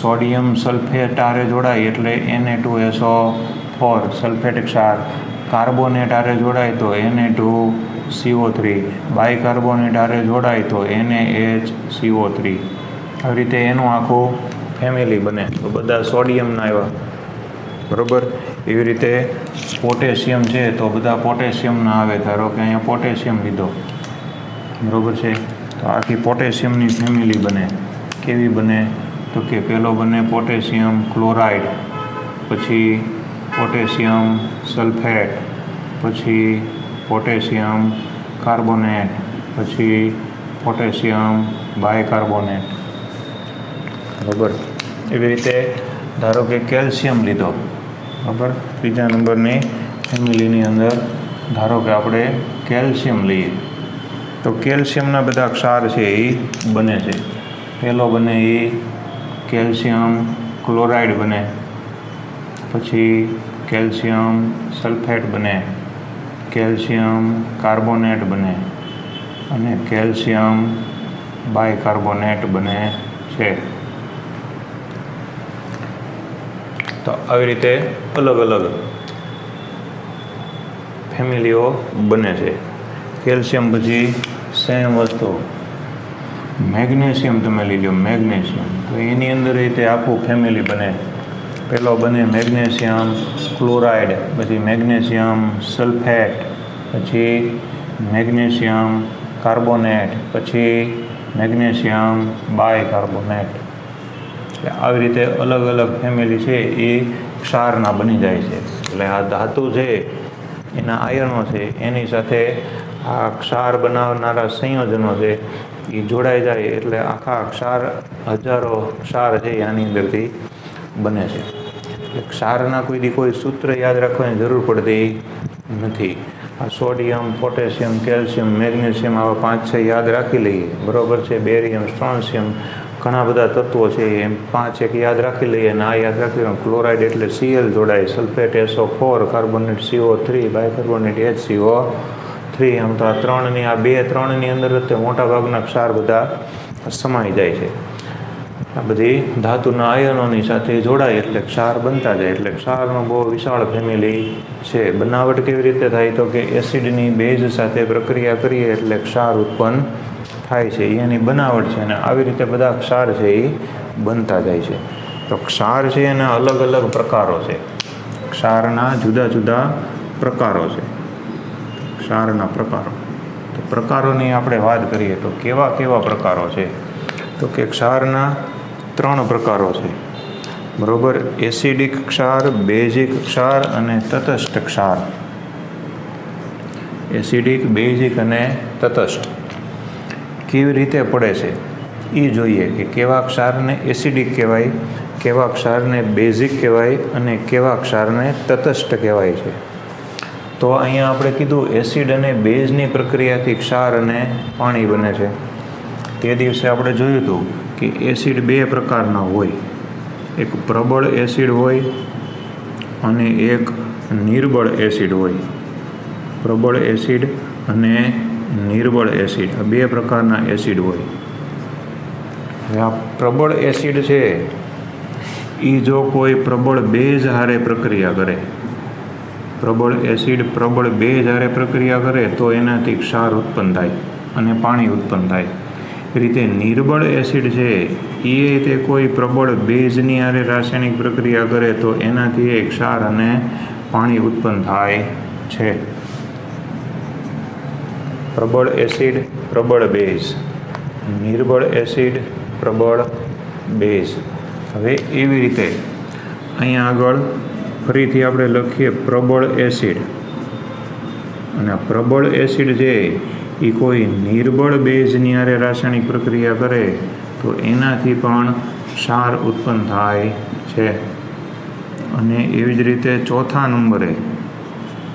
S1: સોડિયમ સલ્ફેટ હારે જોડાય એટલે Na2SO4 સલ્ફેટ ક્ષાર. કાર્બોનેટ હારે જોડાય તો Na2CO3. બાયકાર્બોનેટ હારે જોડાય તો NaHCO3. આવી રીતે એનું આખું ફેમિલી બને. તો બધા સોડિયમના આવ્યા. બરાબર. એવી રીતે પોટેશિયમ છે તો બધા પોટેશિયમના આવે. ધારો કે અહીંયા પોટેશિયમ લીધો. બરાબર છે. તો આખી પોટેશિયમની ફેમિલી બને. કેવી બને? તો કે પહેલો બને પોટેશિયમ ક્લોરાઇડ, પછી પોટેશિયમ સલ્ફેટ, પછી પોટેશિયમ કાર્બોનેટ, પછી પોટેશિયમ બાયકાર્બોનેટ. બરાબર. એવી રીતે ધારો કે કેલ્શિયમ લીધો. બરાબર. ત્રીજા નંબરની ફેમિલીની અંદર ધારો કે આપણે કેલ્શિયમ લઈએ તો કેલ્શિયમના બધા ક્ષાર છે એ બને છે. પહેલો બને એ કેલ્શિયમ ક્લોરાઇડ બને, પછી કેલ્શિયમ સલ્ફેટ બને, કેલ્શિયમ કાર્બોનેટ બને અને કેલ્શિયમ બાયકાર્બોનેટ બને છે. તો આવી રીતે અલગ અલગ ફેમિલીઓ બને છે. કેલ્શિયમ પછી સેમ વસ્તુ મેગ્નેશિયમ તમે લઈ લો. મેગ્નેશિયમ તો એની અંદર રીતે આખું ફેમિલી બને. પહેલો બને મેગ્નેશિયમ ક્લોરાઇડ, પછી મેગ્નેશિયમ સલ્ફેટ, પછી મેગ્નેશિયમ કાર્બોનેટ, પછી મેગ્નેશિયમ બાયકાર્બોનેટ. એટલે આવી રીતે અલગ અલગ ફેમિલી છે એ ક્ષારના બની જાય છે. એટલે આ ધાતુ છે એના આયનો છે એની સાથે આ ક્ષાર બનાવનારા સંયોજનો છે એ જોડાઈ જાય એટલે આખા ક્ષાર, હજારો ક્ષાર છે આની અંદરથી બને છે. એટલે ક્ષારના કોઈ સૂત્ર યાદ રાખવાની જરૂર પડતી નથી. આ સોડિયમ, પોટેશિયમ, કેલ્શિયમ, મેગ્નેશિયમ આવા 5-6 યાદ રાખી લઈએ. બરાબર છે. બેરિયમ, સ્ટ્રોન્શિયમ, ઘણા બધા તત્વો છે એમ 5-1 યાદ રાખી લઈએ. અને આ યાદ રાખી લો ક્લોરાઇડ એટલે Cl જોડાય, sulphate SO4, carbonate CO3, bicarbonate HCO3. આમ તો આ 3ની અંદર જ મોટા ભાગના ક્ષાર બધા સમાઈ જાય છે. આ બધી ધાતુના આયનોની સાથે જોડાય એટલે ક્ષાર બનતા જાય. એટલે ક્ષારનો બહુ વિશાળ ફેમિલી છે. બનાવટ કેવી રીતે થાય? તો કે એસિડની બેઝ સાથે પ્રક્રિયા કરીએ એટલે ક્ષાર ઉત્પન્ન થાય છે. એની બનાવટ છે. અને આવી રીતે બધા ક્ષાર છે એ બનતા જાય છે. તો ક્ષાર છે એના અલગ અલગ પ્રકારો છે. ક્ષારના જુદા જુદા પ્રકારો છે. ક્ષારના પ્રકારો. તો પ્રકારોની આપણે વાત કરીએ તો કેવા કેવા પ્રકારો છે? તો કે ક્ષારના 3 પ્રકારો છે. બરાબર. એસિડિક ક્ષાર, બેઝિક ક્ષાર અને તટસ્થ ક્ષાર. એસિડિક, બેઝિક અને તટસ્થ કેવી રીતે પડે છે એ જોઈએ કે કેવા ક્ષારને એસિડિક કહેવાય, કેવા ક્ષારને બેઝિક કહેવાય અને કેવા ક્ષારને તટસ્થ કહેવાય છે. તો અહીંયા આપણે કીધું એસિડ અને બેઝની પ્રક્રિયાથી ક્ષાર અને પાણી બને છે. તે દિવસે આપણે જોયું હતું કે એસિડ બે પ્રકારના હોય, એક પ્રબળ એસિડ હોય અને એક નિર્બળ એસિડ હોય. પ્રબળ એસિડ અને નિર્બળ એસિડ આ બે પ્રકારના એસિડ હોય. હવે આ પ્રબળ એસિડ છે એ જો કોઈ પ્રબળ બેઝ હારે પ્રક્રિયા કરે, પ્રબળ એસિડ પ્રબળ બેઝ હારે પ્રક્રિયા કરે તો એનાથી ક્ષાર ઉત્પન્ન થાય અને પાણી ઉત્પન્ન થાય. એ રીતે નિર્બળ એસિડ છે એ તે કોઈ પ્રબળ બેઝની હારે રાસાયણિક પ્રક્રિયા કરે તો એનાથી ક્ષાર અને પાણી ઉત્પન્ન થાય છે. પ્રબળ એસિડ પ્રબળ બેઝ, નિર્બળ એસિડ પ્રબળ બેઝ. હવે એવી રીતે અહીંયા આગળ ફરીથી આપણે લખીએ પ્રબળ એસિડ, અને પ્રબળ એસિડ છે એ કોઈ નિર્બળ બેઝની હારે રાસાયણિક પ્રક્રિયા કરે તો એનાથી પણ ક્ષાર ઉત્પન્ન થાય છે. અને એવી જ રીતે ચોથા નંબરે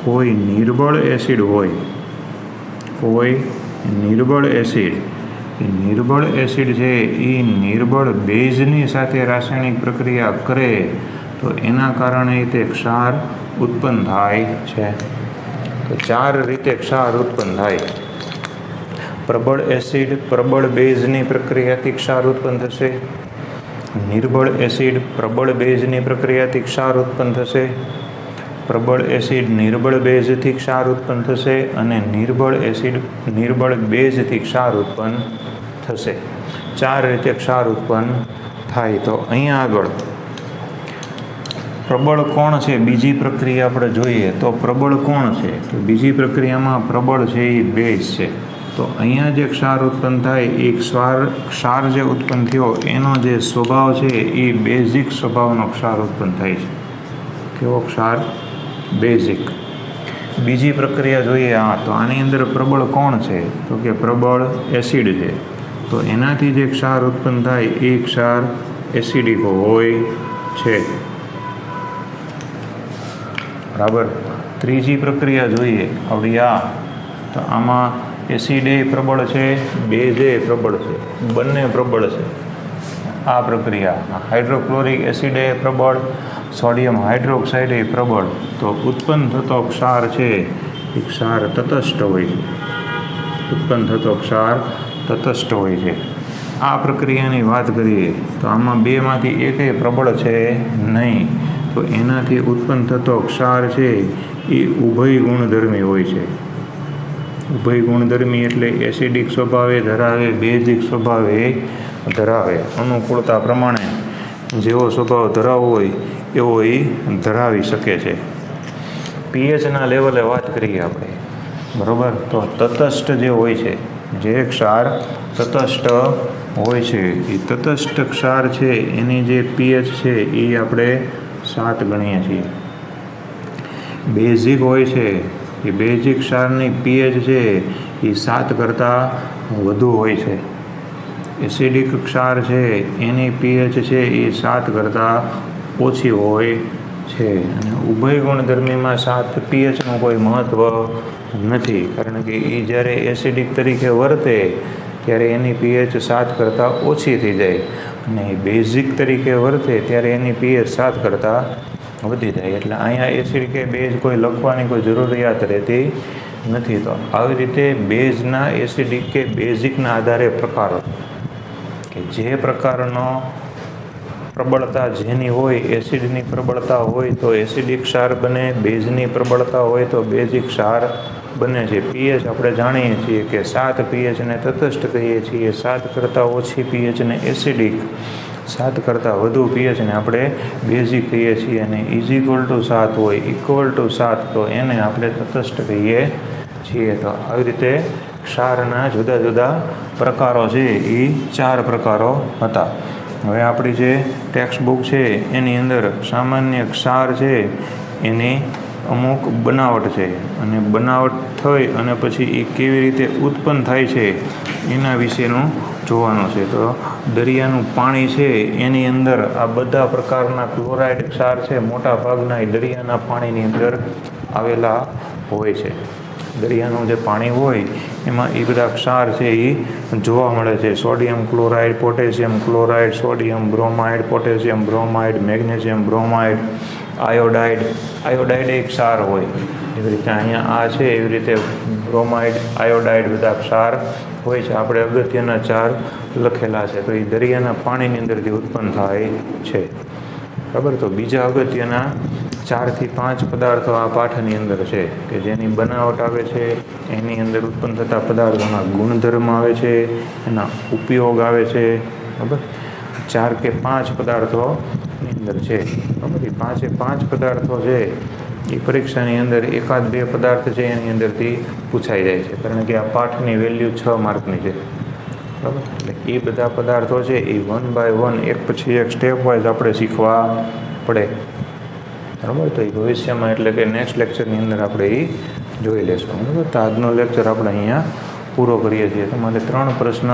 S1: કોઈ નિર્બળ એસિડ હોય, કોઈ નિર્બળ એસિડ, એ નિર્બળ એસિડ છે એ નિર્બળ બેઝની સાથે રાસાયણિક પ્રક્રિયા કરે તો એના કારણે તે ક્ષાર ઉત્પન્ન થાય છે. તો ચાર રીતે ક્ષાર ઉત્પન્ન થાય. પ્રબળ એસિડ પ્રબળ બેઝની પ્રક્રિયાથી ક્ષાર ઉત્પન્ન થશે, નિર્બળ એસિડ પ્રબળ બેઝની પ્રક્રિયાથી ક્ષાર ઉત્પન્ન થશે, પ્રબળ એસિડ નિર્બળ બેઝથી ક્ષાર ઉત્પન્ન થશે અને નિર્બળ એસિડ નિર્બળ બેઝથી ક્ષાર ઉત્પન્ન થશે. ચાર રીતે ક્ષાર ઉત્પન્ન થાય. તો અહીંયા આગળ પ્રબળ કોણ છે, બીજી પ્રક્રિયા આપણે જોઈએ તો પ્રબળ કોણ છે, તો બીજી પ્રક્રિયામાં પ્રબળ છે એ બેઝ છે. તો અહીંયા જે ક્ષાર ઉત્પન્ન થાય એ ક્ષાર જે ઉત્પન્ન થયો એનો જે સ્વભાવ છે એ બેઝિક સ્વભાવનો ક્ષાર ઉત્પન્ન થાય છે. કેવો ક્ષાર? બેઝિક. બીજી પ્રક્રિયા જોઈએ તો આની અંદર પ્રબળ કોણ છે, તો કે પ્રબળ એસિડ છે. તો એનાથી જે ક્ષાર ઉત્પન્ન થાય એ ક્ષાર એસિડિક હોય છે. બરાબર. ત્રીજી પ્રક્રિયા જોઈએ આપણી તો આમાં એસિડ એ પ્રબળ છે, બેઝ એ પ્રબળ છે, બંને પ્રબળ છે. આ પ્રક્રિયા હાઇડ્રોક્લોરિક એસિડ એ પ્રબળ, સોડિયમ હાઇડ્રોક્સાઇડ એ પ્રબળ. તો ઉત્પન્ન થતો ક્ષાર છે એ ક્ષાર તટસ્થ હોય છે. ઉત્પન્ન થતો ક્ષાર તટસ્થ હોય છે. આ પ્રક્રિયાની વાત કરીએ તો આમાં બેમાંથી એકેય પ્રબળ છે નહીં. તો એનાથી ઉત્પન્ન થતો ક્ષાર છે એ ઉભય ગુણધર્મી હોય છે. ઉભય ગુણધર્મી એટલે એસિડિક સ્વભાવે ધરાવે, બેઝિક સ્વભાવે ધરાવે. અનુકૂળતા પ્રમાણે જેવો સ્વભાવ ધરાવવો હોય એવો એ ધરાવી શકે છે. પીએચના લેવલે વાત કરીએ આપણે, બરાબર. તો તટસ્થ જે હોય છે, જે ક્ષાર તટસ્થ હોય છે એ તટસ્થ ક્ષાર છે એની જે પીએચ છે એ આપણે 7 ગણીએ છીએ. બેઝિક હોય છે એ બેઝિક ક્ષારની પીએચ છે એ 7 કરતાં વધુ હોય છે. એસિડિક ક્ષાર છે એની પીએચ છે એ 7 કરતાં ઓછી હોય છે. અને ઉભય ગુણધર્મીમાં 7 પીએચનું કોઈ મહત્ત્વ નથી, કારણ કે એ જ્યારે એસિડિક તરીકે વર્તે ત્યારે એની પીએચ 7 કરતાં ઓછી થઈ જાય, અને બેઝિક તરીકે વર્તે ત્યારે એની પીએચ 7 કરતાં વધી જાય. એટલે અહીંયા એસિડ કે બેઝ કોઈ લખવાની કોઈ જરૂરિયાત રહેતી નથી. તો આવી રીતે બેઝના એસિડિક કે બેઝિકના આધારે પ્રકારો, કે જે પ્રકારનો પ્રબળતા જેની હોય, એસિડની પ્રબળતા હોય તો એસિડિક ક્ષાર બને, બેઝની પ્રબળતા હોય તો બેઝિક ક્ષાર બને છે. પીએચ આપણે જાણીએ છીએ કે 7 પીએચને તટસ્થ કહીએ છીએ, 7 કરતાં ઓછી પીએચને એસિડિક, 7 કરતાં વધુ પીએચને આપણે બેઝિક કહીએ છીએ. અને =7 હોય, =7 તો એને આપણે તટસ્થ કહીએ છીએ. તો આવી રીતે ક્ષારના જુદા જુદા પ્રકારો છે એ 4 પ્રકારો હતા. હવે આપણી જે ટેક્સ્ટ બુક છે એની અંદર સામાન્ય ક્ષાર છે એની અમુક બનાવટ છે, અને બનાવટ થઈ અને પછી એ કેવી રીતે ઉત્પન્ન થાય છે એના વિશેનું જોવાનું છે. તો દરિયાનું પાણી છે એની અંદર આ બધા પ્રકારના ક્લોરાઇડ ક્ષાર છે મોટા ભાગના એ દરિયાના પાણીની અંદર આવેલા હોય છે. દરિયાનું જે પાણી હોય એમાં એ બધા ક્ષાર છે એ જોવા મળે છે. Sodium chloride, potassium chloride, sodium bromide, potassium bromide, magnesium bromide, iodide. Iodide એક ક્ષાર હોય, એવી રીતે અહીંયા આ છે એવી રીતે બ્રોમાઇડ, આયોડાઇડ બધા ક્ષાર હોય છે. આપણે અગત્યના 4 લખેલા છે, તો એ દરિયાના પાણીની અંદરથી ઉત્પન્ન થાય છે. બરાબર. તો બીજા અગત્યના 4 થી 5 પદાર્થો આ પાઠની અંદર છે કે જેની બનાવટ આવે છે, એની અંદર ઉત્પન્ન થતા પદાર્થોના ગુણધર્મ આવે છે, એના ઉપયોગ આવે છે. બરાબર. 4 કે 5 પદાર્થોની અંદર છે. બરાબર. એ 5 પદાર્થો છે એ પરીક્ષાની અંદર 1-2 પદાર્થ છે એની અંદરથી પૂછાઈ જાય છે, કારણ કે આ પાઠની વેલ્યુ 6 માર્કની છે. બરાબર. એટલે એ બધા પદાર્થો છે એ 1 by 1 એક પછી એક સ્ટેપ વાઇઝ આપણે શીખવા પડે. બરાબર. તો એ ભવિષ્યમાં એટલે કે નેક્સ્ટ લેક્ચરની અંદર આપણે એ જોઈ લેશું. બરાબર. તો આજનો લેક્ચર આપણે અહીંયા પૂરો કરીએ છીએ. તમારે 3 પ્રશ્ન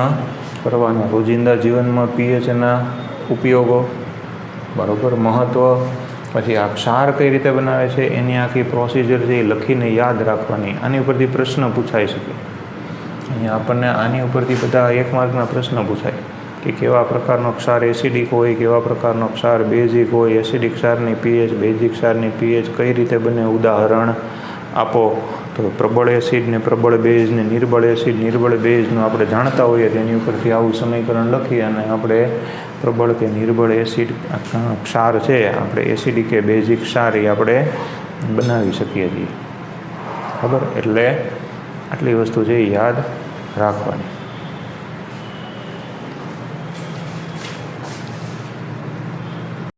S1: કરવાના. રોજિંદા જીવનમાં પીએચના ઉપયોગો, બરાબર, મહત્ત્વ, પછી આ ક્ષાર કઈ રીતે બનાવે છે એની આખી પ્રોસિજર છે એ લખીને યાદ રાખવાની. આની ઉપરથી પ્રશ્ન પૂછાઈ શકે. અહીંયા આપણને આની ઉપરથી બધા 1 માર્કના પ્રશ્ન પૂછાય કે કેવા પ્રકારનો ક્ષાર એસિડિક હોય, કેવા પ્રકારનો ક્ષાર બેઝિક હોય, એસિડિક ક્ષારની પીએચ, બેઝિક ક્ષારની પીએચ કઈ રીતે બને, ઉદાહરણ આપો. તો પ્રબળ એસિડ ને પ્રબળ બેઝ ને નિર્બળ એસિડ, નિર્બળ બેઝનું આપણે જાણતા હોઈએ તેની ઉપરથી આવું સમીકરણ લખી અને આપણે પ્રબળ કે નિર્બળ એસિડ ક્ષાર છે આપણે એસિડિક કે બેઝિક ક્ષાર એ આપણે બનાવી શકીએ છીએ. બરાબર. એટલે આટલી વસ્તુ છે યાદ રાખવાની.